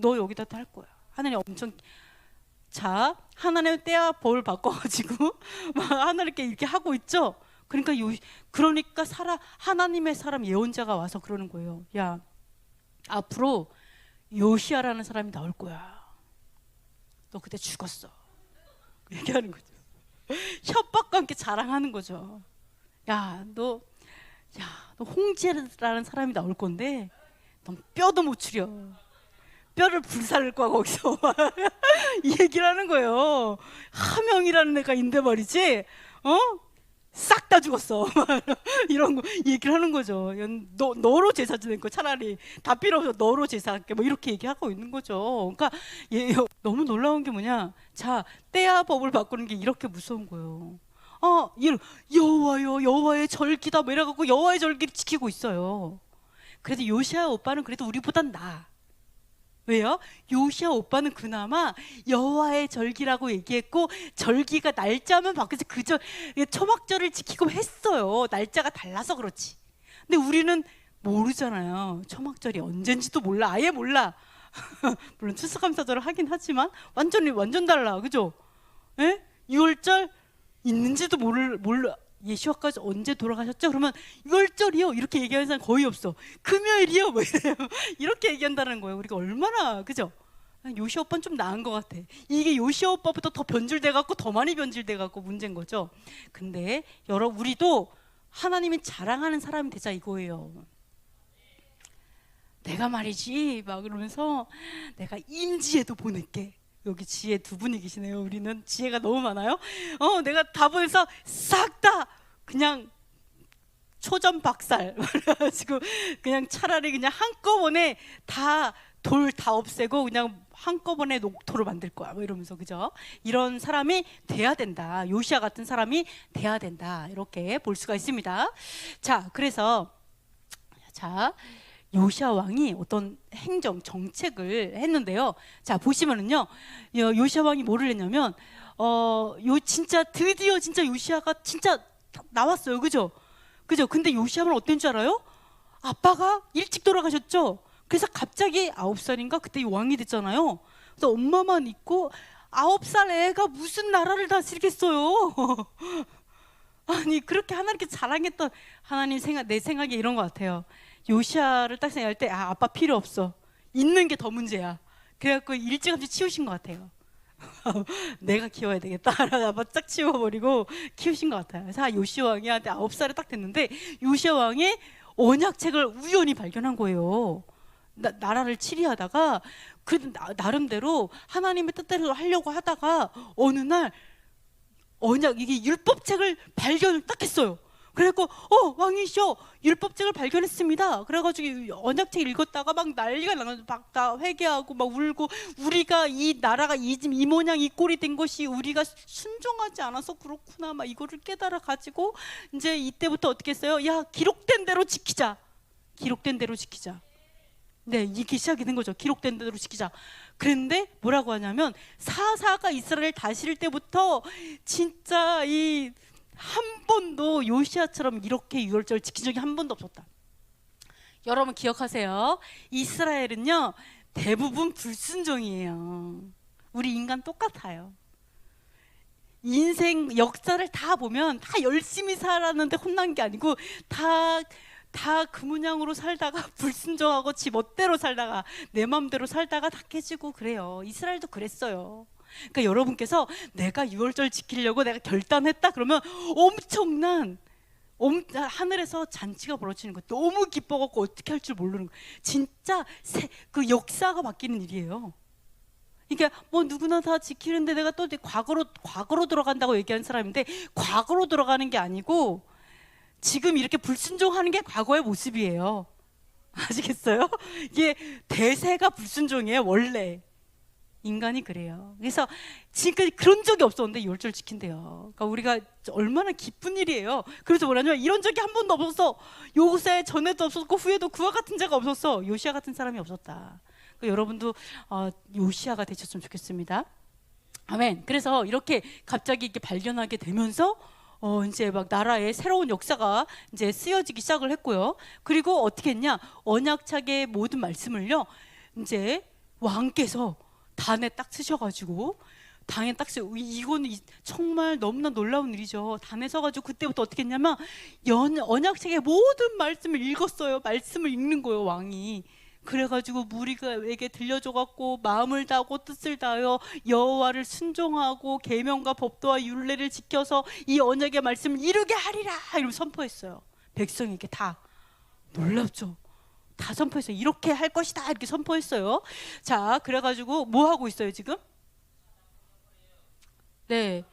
Speaker 1: 너 여기다 할 거야. 하나님 엄청, 자, 하나님의 떼아법을 바꿔가지고 막 하나님께 이렇게 하고 있죠. 그러니까 하나님의 사람 예언자가 와서 그러는 거예요. 야, 앞으로 요시아라는 사람이 나올 거야. 너 그때 죽었어. 얘기하는 거죠. 협박과 함께 자랑하는 거죠. 너 홍지라는 사람이 나올 건데 넌 뼈도 못 추려. 뼈를 불살릴 거야 거기서. 이 얘기를 하는 거예요. 하명이라는 애가 있는데 말이지, 싹 다 죽었어. 이런 거 얘기를 하는 거죠. 너로 제사 지낼 거 차라리 다 필요 없어. 너로 제사할게. 뭐 이렇게 얘기하고 있는 거죠. 그러니까 너무 놀라운 게 뭐냐? 자, 떼아법을 바꾸는 게 이렇게 무서운 거예요. 여호와의 절기다 뭐 이래갖고 여호와의 절기를 지키고 있어요. 그래도 요시아 오빠는 그래도 우리보단 나아. 왜요? 요시아 오빠는 그나마 여호와의 절기라고 얘기했고, 절기가 날짜만 바뀌어서 초막절을 지키고 했어요. 날짜가 달라서 그렇지. 근데 우리는 모르잖아요. 초막절이 언젠지도 몰라. 아예 몰라. 물론 추수감사절을 하긴 하지만 완전 달라. 그죠? 6월절 있는지도 몰라. 예수와까지 언제 돌아가셨죠? 그러면 6월절이요 이렇게 얘기하는 사람 거의 없어. 금요일이요 뭐 이래요. 이렇게 얘기한다는 거예요. 우리가 얼마나, 그죠? 요시아 오빠는 좀 나은 것 같아. 이게 요시아 오빠부터 더 변질돼 갖고 더 많이 변질돼 갖고 문제인 거죠. 근데 우리도 하나님이 자랑하는 사람이 되자 이거예요. 내가 말이지 막 그러면서 내가 임지혜도 보낼게. 여기 지혜 두 분이 계시네요. 우리는 지혜가 너무 많아요. 내가 다 보내서 싹 다 그냥 초전 박살 그래가지고 그냥 차라리 그냥 한꺼번에 다 돌 다 없애고 그냥 한꺼번에 녹토로 만들 거야 뭐 이러면서, 그죠? 이런 사람이 돼야 된다. 요시야 같은 사람이 돼야 된다. 이렇게 볼 수가 있습니다. 자, 그래서 자, 요시야 왕이 어떤 행정 정책을 했는데요. 자, 보시면은요, 요시야 왕이 뭐를 했냐면, 진짜 드디어 진짜 요시야가 진짜 나왔어요, 그죠? 그죠? 근데 요시야 왕은 어떤 줄 알아요? 아빠가 일찍 돌아가셨죠. 그래서 갑자기 9살인가 그때 왕이 됐잖아요. 그래서 엄마만 있고 9살 애가 무슨 나라를 다스리겠어요. 아니, 그렇게 하나님께 자랑했던 하나님 내 생각에 이런 것 같아요. 요시아를 딱 생각할 때, 아빠 필요 없어. 있는 게 더 문제야. 그래갖고 일찌감치 치우신 것 같아요. 내가 키워야 되겠다. 아빠 쫙 치워버리고 키우신 것 같아요. 그래서 요시아 왕이한테 9살에 딱 됐는데, 요시아 왕이 언약책을 우연히 발견한 거예요. 나라를 치리하다가 나름대로 하나님의 뜻대로 하려고 하다가 어느 날 이게 율법책을 발견을 딱 했어요. 그래갖고 왕이시여, 율법책을 발견했습니다. 그래가지고 언약책 읽었다가 막 난리가 나서 막 다 회개하고 막 울고, 우리가 이 나라가 이 모양 이 꼴이 된 것이 우리가 순종하지 않아서 그렇구나, 막 이거를 깨달아 가지고 이제 이때부터 어떻게 했어요? 야, 기록된 대로 지키자. 기록된 대로 지키자. 네, 이게 시작이 된 거죠. 기록된 대로 지키자. 그런데 뭐라고 하냐면, 사사가 이스라엘 다스릴 때부터 진짜 한 번도 요시아처럼 이렇게 유월절 지킨 적이 한 번도 없었다. 여러분 기억하세요. 이스라엘은요, 대부분 불순종이에요. 우리 인간 똑같아요. 인생 역사를 다 보면 다 열심히 살았는데 혼난 게 아니고 다 그 모양으로 살다가 불순종하고 지 멋대로 살다가 내 마음대로 살다가 다 깨지고 그래요. 이스라엘도 그랬어요. 그러니까 여러분께서 내가 유월절 지키려고 내가 결단했다 그러면 엄청난 하늘에서 잔치가 벌어지는 거예요. 너무 기뻐갖고 어떻게 할 줄 모르는 거예요. 진짜 그 역사가 바뀌는 일이에요. 이게 뭐 누구나 다 지키는데 내가 또 과거로 들어간다고 얘기하는 사람인데, 과거로 들어가는 게 아니고 지금 이렇게 불순종하는 게 과거의 모습이에요. 아시겠어요? 이게 대세가 불순종이에요. 원래 인간이 그래요. 그래서 지금까지 그런 적이 없었는데 유월절 지킨대요. 그러니까 우리가 얼마나 기쁜 일이에요. 그래서 뭐라냐면, 이런 적이 한 번도 없었어. 요새 전에도 없었고 후에도 그와 같은 자가 없었어. 요시야 같은 사람이 없었다. 그러니까 여러분도 요시야가 되셨으면 좋겠습니다. 아멘. 그래서 이렇게 갑자기 이렇게 발견하게 되면서 이제 막 나라의 새로운 역사가 이제 쓰여지기 시작을 했고요. 그리고 어떻게 했냐? 언약책의 모든 말씀을요, 이제 왕께서 단에 딱 쓰셔가지고, 단에 딱 쓰. 이거는 정말 너무나 놀라운 일이죠. 단에 서가지고 그때부터 어떻게 했냐면 언약책의 모든 말씀을 읽었어요. 말씀을 읽는 거예요, 왕이. 그래가지고 무리가에게 들려줘갖고 마음을 다하고 뜻을 다하여 여호와를 순종하고 계명과 법도와 율례를 지켜서 이 언약의 말씀을 이루게 하리라, 이러고 선포했어요. 백성에게 다. 놀랍죠? 다 선포했어요. 이렇게 할 것이다, 이렇게 선포했어요. 자, 그래가지고 뭐 하고 있어요 지금? 네,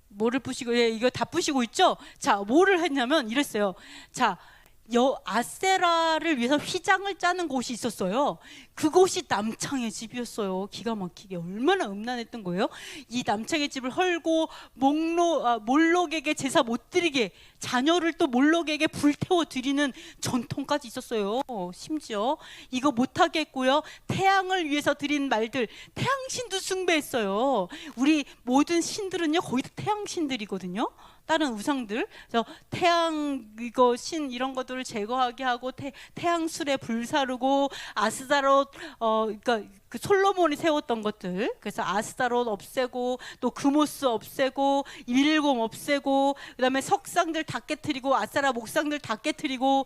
Speaker 1: 뭐를 부시고, 이거 다 부시고 있죠? 자, 뭐를 했냐면 이랬어요. 자, 아세라를 위해서 휘장을 짜는 곳이 있었어요. 그곳이 남창의 집이었어요. 기가 막히게 얼마나 음란했던 거예요. 이 남창의 집을 헐고 몰록에게 제사 못 드리게, 자녀를 또 몰록에게 불태워 드리는 전통까지 있었어요. 심지어 이거 못하게 했고요. 태양을 위해서 드린 말들, 태양신도 숭배했어요. 우리 모든 신들은요 거의 다 태양신들이거든요. 다른 우상들, 태양 신 이런 것들을 제거하게 하고 태양술에 불사르고, 아스다롯, 그러니까 그 솔로몬이 세웠던 것들, 그래서 아스다롯 없애고, 또 그모스 없애고, 밀곰 없애고, 그다음에 석상들 다 깨트리고, 아세라 목상들 다 깨트리고,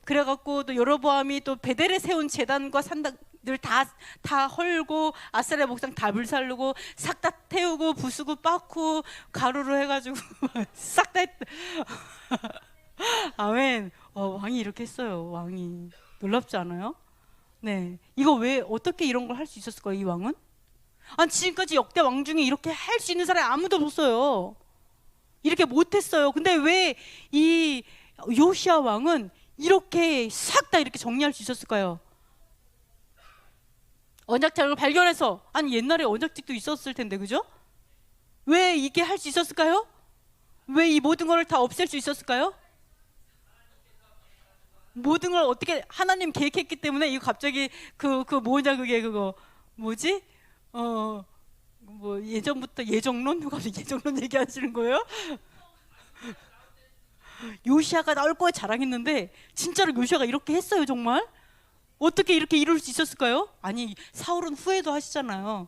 Speaker 1: 그래갖고 또 여로보암이 또 베델에 세운 제단과 산당들 다 헐고, 아세라 목상 다 불살르고, 싹 다 태우고 부수고 빻고 가루로 해가지고 싹 다 했다. 아멘. 왕이 이렇게 했어요. 왕이 놀랍지 않아요? 네, 이거 왜 어떻게 이런 걸 할 수 있었을까요? 이 왕은? 아니, 지금까지 역대 왕 중에 이렇게 할 수 있는 사람이 아무도 없었어요. 이렇게 못했어요. 근데 왜 이 요시야 왕은 이렇게 싹 다 이렇게 정리할 수 있었을까요? 언약책을 발견해서, 아니 옛날에 언약책도 있었을 텐데, 그죠? 왜 이게 할 수 있었을까요? 왜 이 모든 것을 다 없앨 수 있었을까요? 모든 걸 어떻게 하나님 계획했기 때문에. 이거 갑자기 뭐냐, 그게 그거 뭐지? 뭐 예전부터 예정론? 누가 예정론 얘기하시는 거예요? 요시아가 나올 거에 자랑했는데 진짜로 요시아가 이렇게 했어요. 정말 어떻게 이렇게 이룰 수 있었을까요? 아니 사울은 후회도 하시잖아요.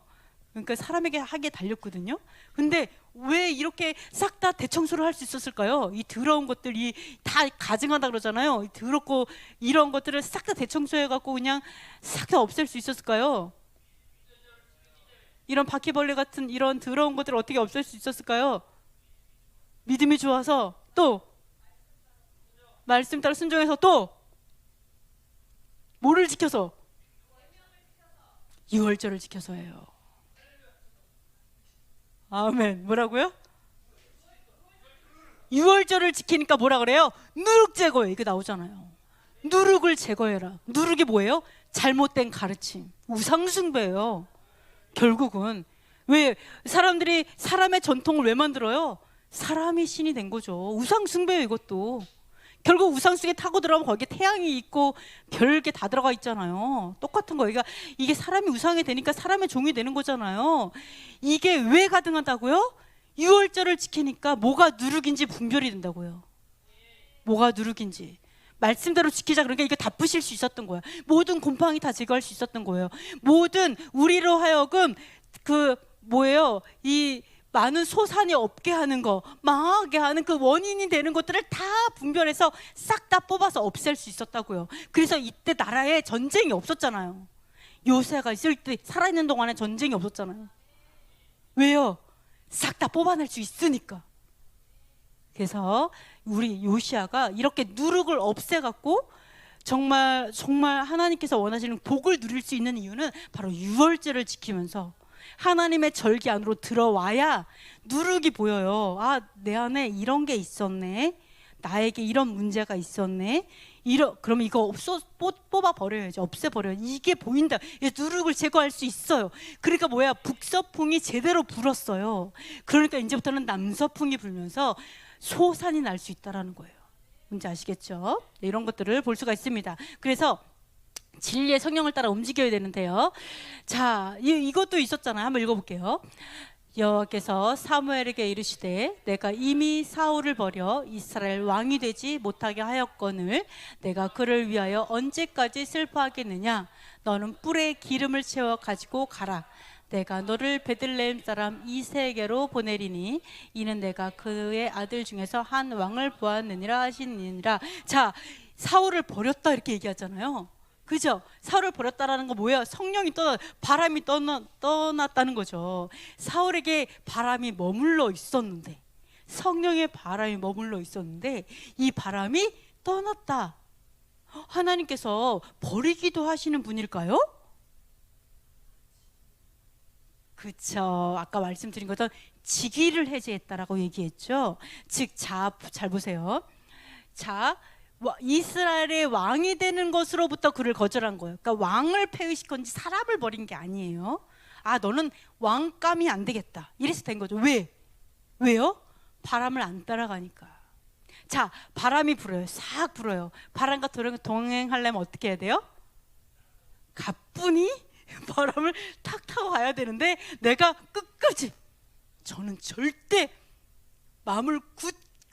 Speaker 1: 그러니까 사람에게 하게 달렸거든요. 근데 왜 이렇게 싹 다 대청소를 할 수 있었을까요? 이 더러운 것들이 다 가증하다 그러잖아요. 더럽고 이런 것들을 싹 다 대청소해 갖고 그냥 싹 다 없앨 수 있었을까요? 이런 바퀴벌레 같은 이런 더러운 것들을 어떻게 없앨 수 있었을까요? 믿음이 좋아서, 또 말씀 따라 순종해서, 또 뭐를 지켜서? 유월절을 지켜서예요. 아멘. 뭐라고요? 유월절을 지키니까 뭐라 그래요? 누룩 제거해. 이게 나오잖아요. 누룩을 제거해라. 누룩이 뭐예요? 잘못된 가르침, 우상숭배예요. 결국은 왜 사람들이 사람의 전통을 왜 만들어요? 사람이 신이 된 거죠. 우상숭배예요. 이것도 결국 우상 속에 타고 들어가면 거기에 태양이 있고 별게 다 들어가 있잖아요. 똑같은 거예요. 이게 사람이 우상이 되니까 사람의 종이 되는 거잖아요. 이게 왜 가능하다고요? 유월절을 지키니까 뭐가 누룩인지 분별이 된다고요. 뭐가 누룩인지 말씀대로 지키자. 그러니까 이게 다 부실 수 있었던 거야. 모든 곰팡이 다 제거할 수 있었던 거예요. 모든 우리로 하여금 뭐예요? 이 많은 소산이 없게 하는 거, 망하게 하는 그 원인이 되는 것들을 다 분별해서 싹 다 뽑아서 없앨 수 있었다고요. 그래서 이때 나라에 전쟁이 없었잖아요. 요새가 있을 때 살아있는 동안에 전쟁이 없었잖아요. 왜요? 싹 다 뽑아낼 수 있으니까. 그래서 우리 요시아가 이렇게 누룩을 없애갖고 정말 하나님께서 원하시는 복을 누릴 수 있는 이유는 바로 유월절을 지키면서 하나님의 절기 안으로 들어와야 누룩이 보여요. 아, 내 안에 이런 게 있었네. 나에게 이런 문제가 있었네. 그러면 이거 뽑아 버려야죠. 없애 버려요. 이게 보인다. 누룩을 제거할 수 있어요. 그러니까 뭐야? 북서풍이 제대로 불었어요. 그러니까 이제부터는 남서풍이 불면서 소산이 날 수 있다라는 거예요. 뭔지 아시겠죠? 네, 이런 것들을 볼 수가 있습니다. 그래서 진리의 성령을 따라 움직여야 되는데요. 자, 이것도 있었잖아요. 한번 읽어볼게요. 여호와께서 사무엘에게 이르시되 내가 이미 사울을 버려 이스라엘 왕이 되지 못하게 하였거늘 내가 그를 위하여 언제까지 슬퍼하겠느냐. 너는 뿔에 기름을 채워 가지고 가라. 내가 너를 베들레헴 사람 이새에게로 보내리니 이는 내가 그의 아들 중에서 한 왕을 보았느니라 하시니라. 자, 사울을 버렸다 이렇게 얘기하잖아요. 그죠? 사울을 버렸다라는 거 뭐예요? 성령이 바람이 떠났다는 거죠. 사울에게 바람이 머물러 있었는데, 성령의 바람이 머물러 있었는데 이 바람이 떠났다. 하나님께서 버리기도 하시는 분일까요? 그쵸. 아까 말씀드린 것처럼 직위를 해제했다라고 얘기했죠. 즉, 잘 보세요. 자, 이스라엘의 왕이 되는 것으로부터 그를 거절한 거예요. 그러니까 왕을 폐위시켰는지 사람을 버린 게 아니에요. 아, 너는 왕감이 안 되겠다. 이래서 된 거죠. 왜요? 바람을 안 따라가니까. 자, 바람이 불어요. 싹 불어요. 바람과 동행하려면 어떻게 해야 돼요? 가뿐히 바람을 탁 타고 가야 되는데 내가 끝까지 저는 절대 마음을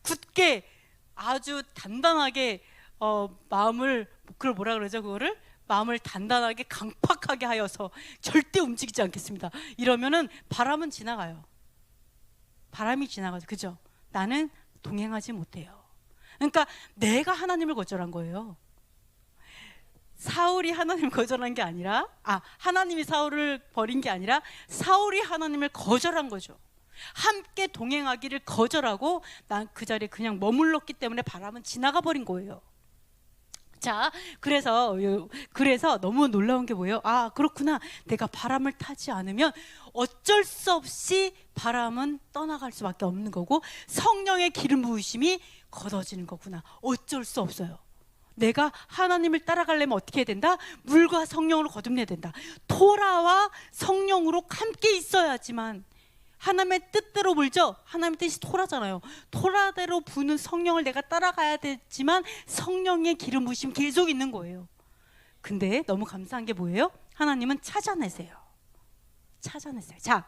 Speaker 1: 굳게 아주 단단하게 그걸 뭐라 그러죠? 그거를 마음을 단단하게 강팍하게 하여서 절대 움직이지 않겠습니다. 이러면은 바람은 지나가요. 바람이 지나가죠. 그죠? 나는 동행하지 못해요. 그러니까 내가 하나님을 거절한 거예요. 사울이 하나님을 거절한 게 아니라, 하나님이 사울을 버린 게 아니라 사울이 하나님을 거절한 거죠. 함께 동행하기를 거절하고 난 그 자리에 그냥 머물렀기 때문에 바람은 지나가 버린 거예요. 자, 그래서 너무 놀라운 게 뭐예요? 아, 그렇구나. 내가 바람을 타지 않으면 어쩔 수 없이 바람은 떠나갈 수밖에 없는 거고 성령의 기름 부으심이 걷어지는 거구나. 어쩔 수 없어요. 내가 하나님을 따라가려면 어떻게 해야 된다? 물과 성령으로 거듭내야 된다. 토라와 성령으로 함께 있어야지만, 하나님의 뜻대로 물죠. 하나님의 뜻이 토라잖아요. 토라대로 부는 성령을 내가 따라가야 되지만 성령의 기름 부으심 계속 있는 거예요. 근데 너무 감사한 게 뭐예요? 하나님은 찾아내세요. 찾아냈어요. 자,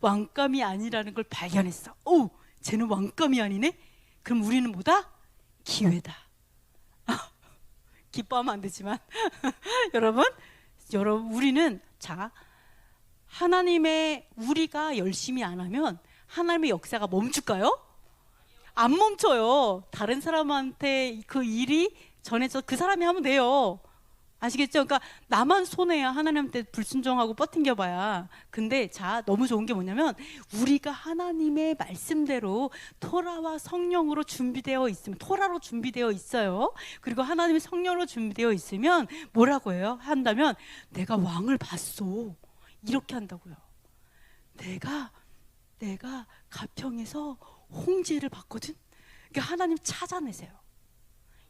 Speaker 1: 왕감이 아니라는 걸 발견했어. 오, 쟤는 왕감이 아니네? 그럼 우리는 뭐다? 기회다. 기뻐하면 안 되지만 여러분 우리는, 자, 하나님의, 우리가 열심히 안 하면 하나님의 역사가 멈출까요? 안 멈춰요. 다른 사람한테 그 일이 전해져 그 사람이 하면 돼요. 아시겠죠? 그러니까 나만 손해야. 하나님한테 불순종하고 버팅겨봐야. 근데 자, 너무 좋은 게 뭐냐면, 우리가 하나님의 말씀대로 토라와 성령으로 준비되어 있으면, 토라로 준비되어 있어요. 그리고 하나님의 성령으로 준비되어 있으면 뭐라고 해요? 한다면, 내가 왕을 봤어. 이렇게 한다고요. 내가 가평에서 홍제를 봤거든. 그러니까 하나님 찾아내세요.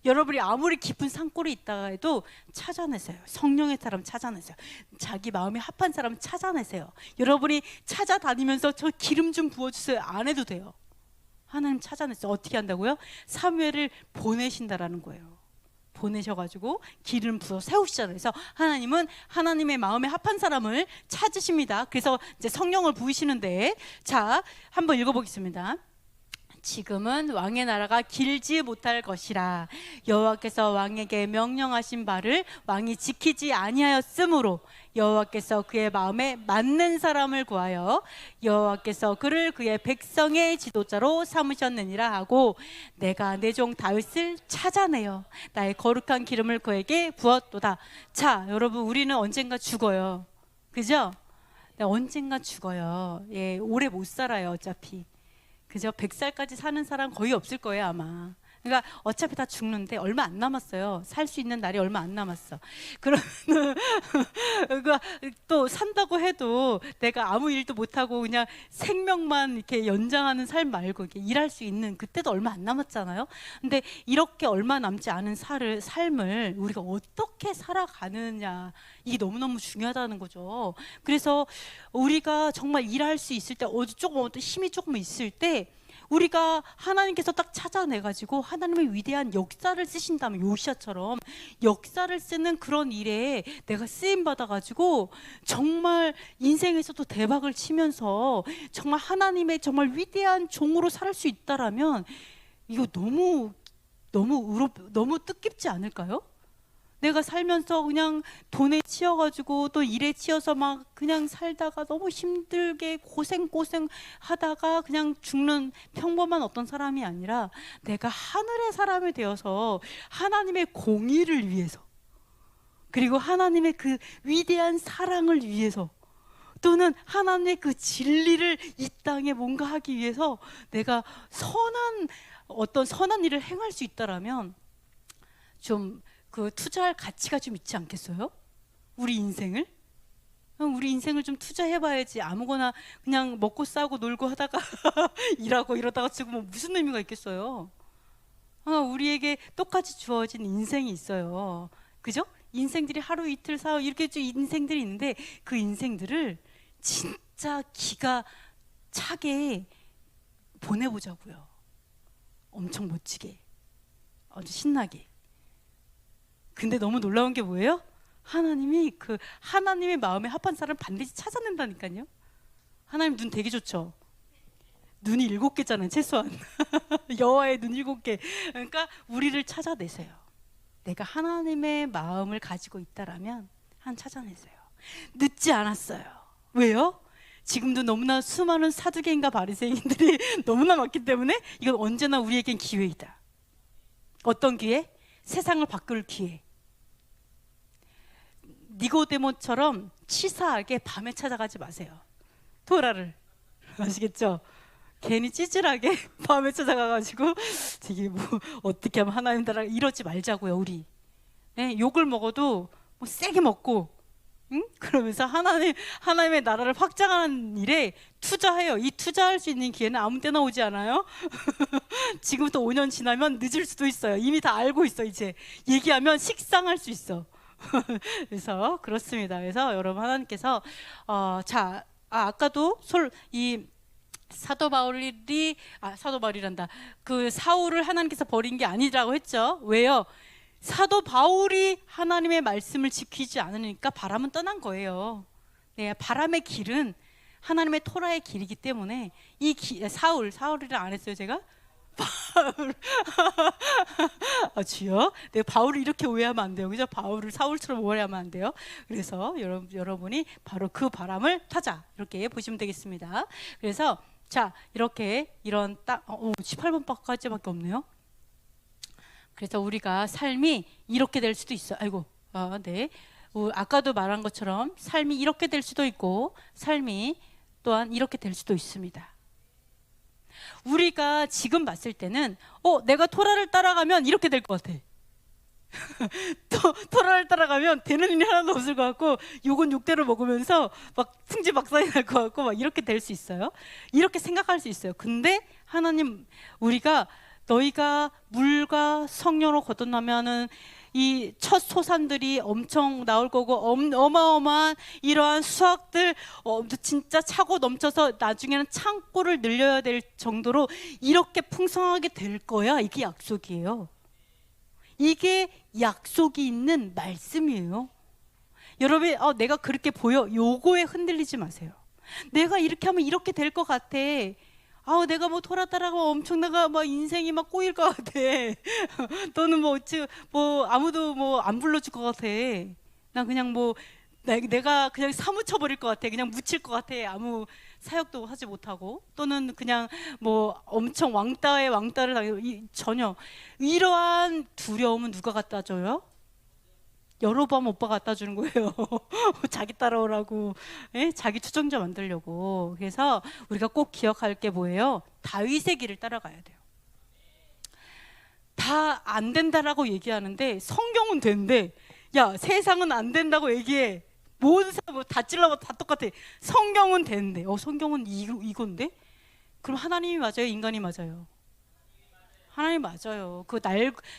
Speaker 1: 여러분이 아무리 깊은 산골에 있다가 해도 찾아내세요. 성령의 사람 찾아내세요. 자기 마음에 합한 사람 찾아내세요. 여러분이 찾아다니면서 저 기름 좀 부어주세요 안 해도 돼요. 하나님 찾아내세요. 어떻게 한다고요? 사무엘을 보내신다라는 거예요. 보내셔가지고 기름 부어 세우시잖아요. 그래서 하나님은 하나님의 마음에 합한 사람을 찾으십니다. 그래서 이제 성령을 부으시는데, 자, 한번 읽어보겠습니다. 지금은 왕의 나라가 길지 못할 것이라. 여호와께서 왕에게 명령하신 바를 왕이 지키지 아니하였으므로 여호와께서 그의 마음에 맞는 사람을 구하여 여호와께서 그를 그의 백성의 지도자로 삼으셨느니라 하고, 내가 내 종 다윗을 찾아내어 나의 거룩한 기름을 그에게 부었도다. 자, 여러분, 우리는 언젠가 죽어요. 그죠? 네, 언젠가 죽어요. 예, 오래 못 살아요, 어차피. 그죠? 100살까지 사는 사람 거의 없을 거예요, 아마. 그러니까 어차피 다 죽는데 얼마 안 남았어요. 살 수 있는 날이 얼마 안 남았어. 그러면 또 산다고 해도 내가 아무 일도 못하고 그냥 생명만 이렇게 연장하는 삶 말고 이렇게 일할 수 있는 그때도 얼마 안 남았잖아요. 근데 이렇게 얼마 남지 않은 삶을 우리가 어떻게 살아가느냐, 이게 너무너무 중요하다는 거죠. 그래서 우리가 정말 일할 수 있을 때, 조금 힘이 조금 있을 때, 우리가 하나님께서 딱 찾아내가지고 하나님의 위대한 역사를 쓰신다면, 요시아처럼 역사를 쓰는 그런 일에 내가 쓰임 받아가지고 정말 인생에서도 대박을 치면서 정말 하나님의 정말 위대한 종으로 살 수 있다라면, 이거 너무 뜻깊지 않을까요? 내가 살면서 그냥 돈에 치여가지고 또 일에 치여서 막 그냥 살다가 너무 힘들게 고생 하다가 그냥 죽는 평범한 어떤 사람이 아니라, 내가 하늘의 사람이 되어서 하나님의 공의를 위해서, 그리고 하나님의 그 위대한 사랑을 위해서, 또는 하나님의 그 진리를 이 땅에 뭔가 하기 위해서 내가 선한 일을 행할 수 있다라면, 좀 그 투자할 가치가 좀 있지 않겠어요? 우리 인생을 좀 투자해봐야지. 아무거나 그냥 먹고 싸고 놀고 하다가 일하고 이러다가 지금 뭐 무슨 의미가 있겠어요? 우리에게 똑같이 주어진 인생이 있어요. 그죠? 인생들이 하루 이틀 사흘 이렇게 좀 인생들이 있는데, 그 인생들을 진짜 기가 차게 보내보자고요. 엄청 멋지게, 아주 신나게. 근데 너무 놀라운 게 뭐예요? 하나님이 그 하나님의 마음에 합한 사람 반드시 찾아낸다니까요. 하나님 눈 되게 좋죠. 눈이 7개잖아요, 최소한. 여호와의 눈 7개. 그러니까 우리를 찾아내세요. 내가 하나님의 마음을 가지고 있다라면 찾아내세요. 늦지 않았어요. 왜요? 지금도 너무나 수많은 사두개인가 바리새인들이 너무나 많기 때문에 이건 언제나 우리에겐 기회이다. 어떤 기회? 세상을 바꿀 기회. 니고데모처럼 치사하게 밤에 찾아가지 마세요. 토라를. 아시겠죠? 괜히 찌질하게 밤에 찾아가가지고 되게 뭐 어떻게 하면 하나님 따라 이러지 말자고요. 우리 욕을 먹어도 뭐 세게 먹고 응? 그러면서 하나님의 나라를 확장하는 일에 투자해요. 이 투자할 수 있는 기회는 아무 때나 오지 않아요. 지금부터 5년 지나면 늦을 수도 있어요. 이미 다 알고 있어. 이제 얘기하면 식상할 수 있어. 그래서 그렇습니다. 그래서 여러분, 하나님께서 아까도 이 사도 바울이란다. 그 사울을 하나님께서 버린 게 아니라고 했죠. 왜요? 사도 바울이 하나님의 말씀을 지키지 않으니까 바람은 떠난 거예요. 네, 바람의 길은 하나님의 토라의 길이기 때문에 사울이랑 안 했어요, 제가? 바울. 주여, 네, 바울을 이렇게 오해하면 안 돼요. 그죠? 바울을 사울처럼 오해하면 안 돼요. 그래서 여러분이 바로 그 바람을 타자, 이렇게 보시면 되겠습니다. 그래서 자, 이렇게 이런 18번까지밖에 없네요. 그래서 우리가 삶이 이렇게 될 수도 있어요. 네. 아까도 말한 것처럼 삶이 이렇게 될 수도 있고, 삶이 또한 이렇게 될 수도 있습니다. 우리가 지금 봤을 때는 내가 토라를 따라가면 이렇게 될 것 같아. 토라를 따라가면 되는 일이 하나도 없을 것 같고, 욕은 욕대로 먹으면서 막 풍지박산이 날 것 같고, 막 이렇게 될 수 있어요. 이렇게 생각할 수 있어요. 근데 하나님, 우리가 너희가 물과 성령으로 거듭나면은 이 첫 소산들이 엄청 나올 거고, 어마어마한 이러한 수확들 진짜 차고 넘쳐서 나중에는 창고를 늘려야 될 정도로 이렇게 풍성하게 될 거야. 이게 약속이에요. 이게 약속이 있는 말씀이에요. 여러분, 내가 그렇게 보여, 요거에 흔들리지 마세요. 내가 이렇게 하면 이렇게 될 것 같아. 내가 뭐 토라 따라가면 엄청나가 막 인생이 막 꼬일 것 같아. 너는 아무도 안 불러줄 것 같아. 난 그냥 내가 그냥 사무쳐 버릴 것 같아. 그냥 묻힐 것 같아. 아무 사역도 하지 못하고. 또는 그냥 엄청 왕따를 당해서 전혀. 이러한 두려움은 누가 갖다 줘요? 여로보암 오빠가 갖다 주는 거예요. 자기 따라오라고, 자기 추종자 만들려고. 그래서 우리가 꼭 기억할 게 뭐예요? 다윗의 길을 따라가야 돼요. 다 안 된다라고 얘기하는데 성경은 된대. 야, 세상은 안 된다고 얘기해. 모든 사람 다 찔러봐 다 똑같아. 성경은 된대. 성경은 이건데? 그럼 하나님이 맞아요? 인간이 맞아요? 하나님 맞아요.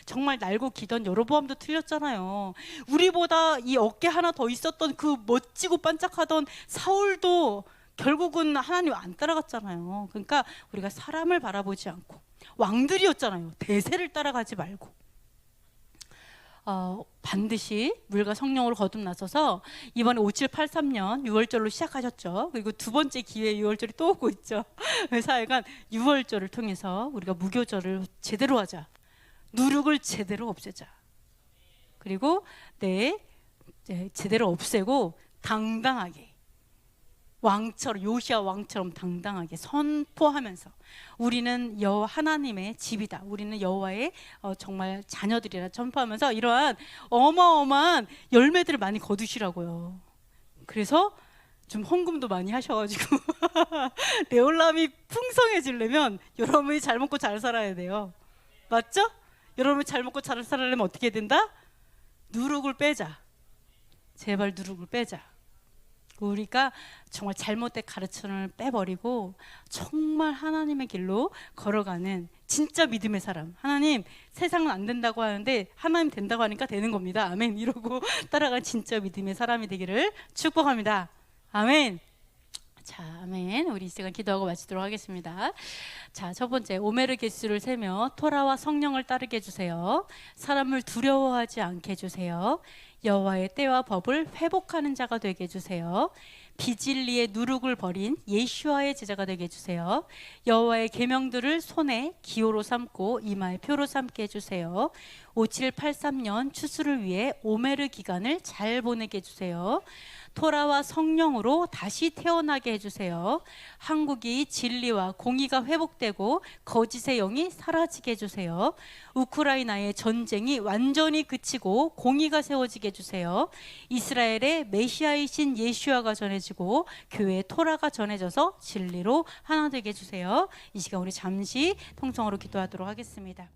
Speaker 1: 정말 날고 기던 여로보암도 틀렸잖아요. 우리보다 이 어깨 하나 더 있었던 그 멋지고 반짝하던 사울도 결국은 하나님 안 따라갔잖아요. 그러니까 우리가 사람을 바라보지 않고, 왕들이었잖아요. 대세를 따라가지 말고 반드시 물과 성령으로 거듭나셔서 이번에 5783년 6월절로 시작하셨죠. 그리고 두 번째 기회에 6월절이 또 오고 있죠. 그래서 하여간 6월절을 통해서 우리가 무교절을 제대로 하자. 누룩을 제대로 없애자. 그리고 제대로 없애고 당당하게 요시야 왕처럼 당당하게 선포하면서 우리는 하나님의 집이다. 우리는 여호와의 정말 자녀들이라 선포하면서 이러한 어마어마한 열매들을 많이 거두시라고요. 그래서 좀 헌금도 많이 하셔가지고 레올람이 풍성해지려면 여러분이 잘 먹고 잘 살아야 돼요. 맞죠? 여러분이 잘 먹고 잘 살아려면 어떻게 된다? 누룩을 빼자. 제발 누룩을 빼자. 우리가 정말 잘못된 가르침을 빼버리고 정말 하나님의 길로 걸어가는 진짜 믿음의 사람. 하나님, 세상은 안 된다고 하는데 하나님 된다고 하니까 되는 겁니다. 아멘. 이러고 따라간 진짜 믿음의 사람이 되기를 축복합니다. 아멘. 자, 아멘. 우리 이 시간 기도하고 마치도록 하겠습니다. 자, 첫 번째, 오메르 개수를 세며 토라와 성령을 따르게 해주세요. 사람을 두려워하지 않게 해주세요. 여호와의 때와 법을 회복하는 자가 되게 해주세요. 비진리의 누룩을 버린 예슈아의 제자가 되게 해주세요. 여호와의 계명들을 손에 기호로 삼고 이마에 표로 삼게 해주세요. 5783년 추수를 위해 오메르 기간을 잘 보내게 해주세요. 토라와 성령으로 다시 태어나게 해주세요. 한국이 진리와 공의가 회복되고 거짓의 영이 사라지게 해주세요. 우크라이나의 전쟁이 완전히 그치고 공의가 세워지게 해주세요. 이스라엘의 메시아이신 예슈아가 전해지고 교회의 토라가 전해져서 진리로 하나 되게 해주세요. 이 시간 우리 잠시 통성으로 기도하도록 하겠습니다.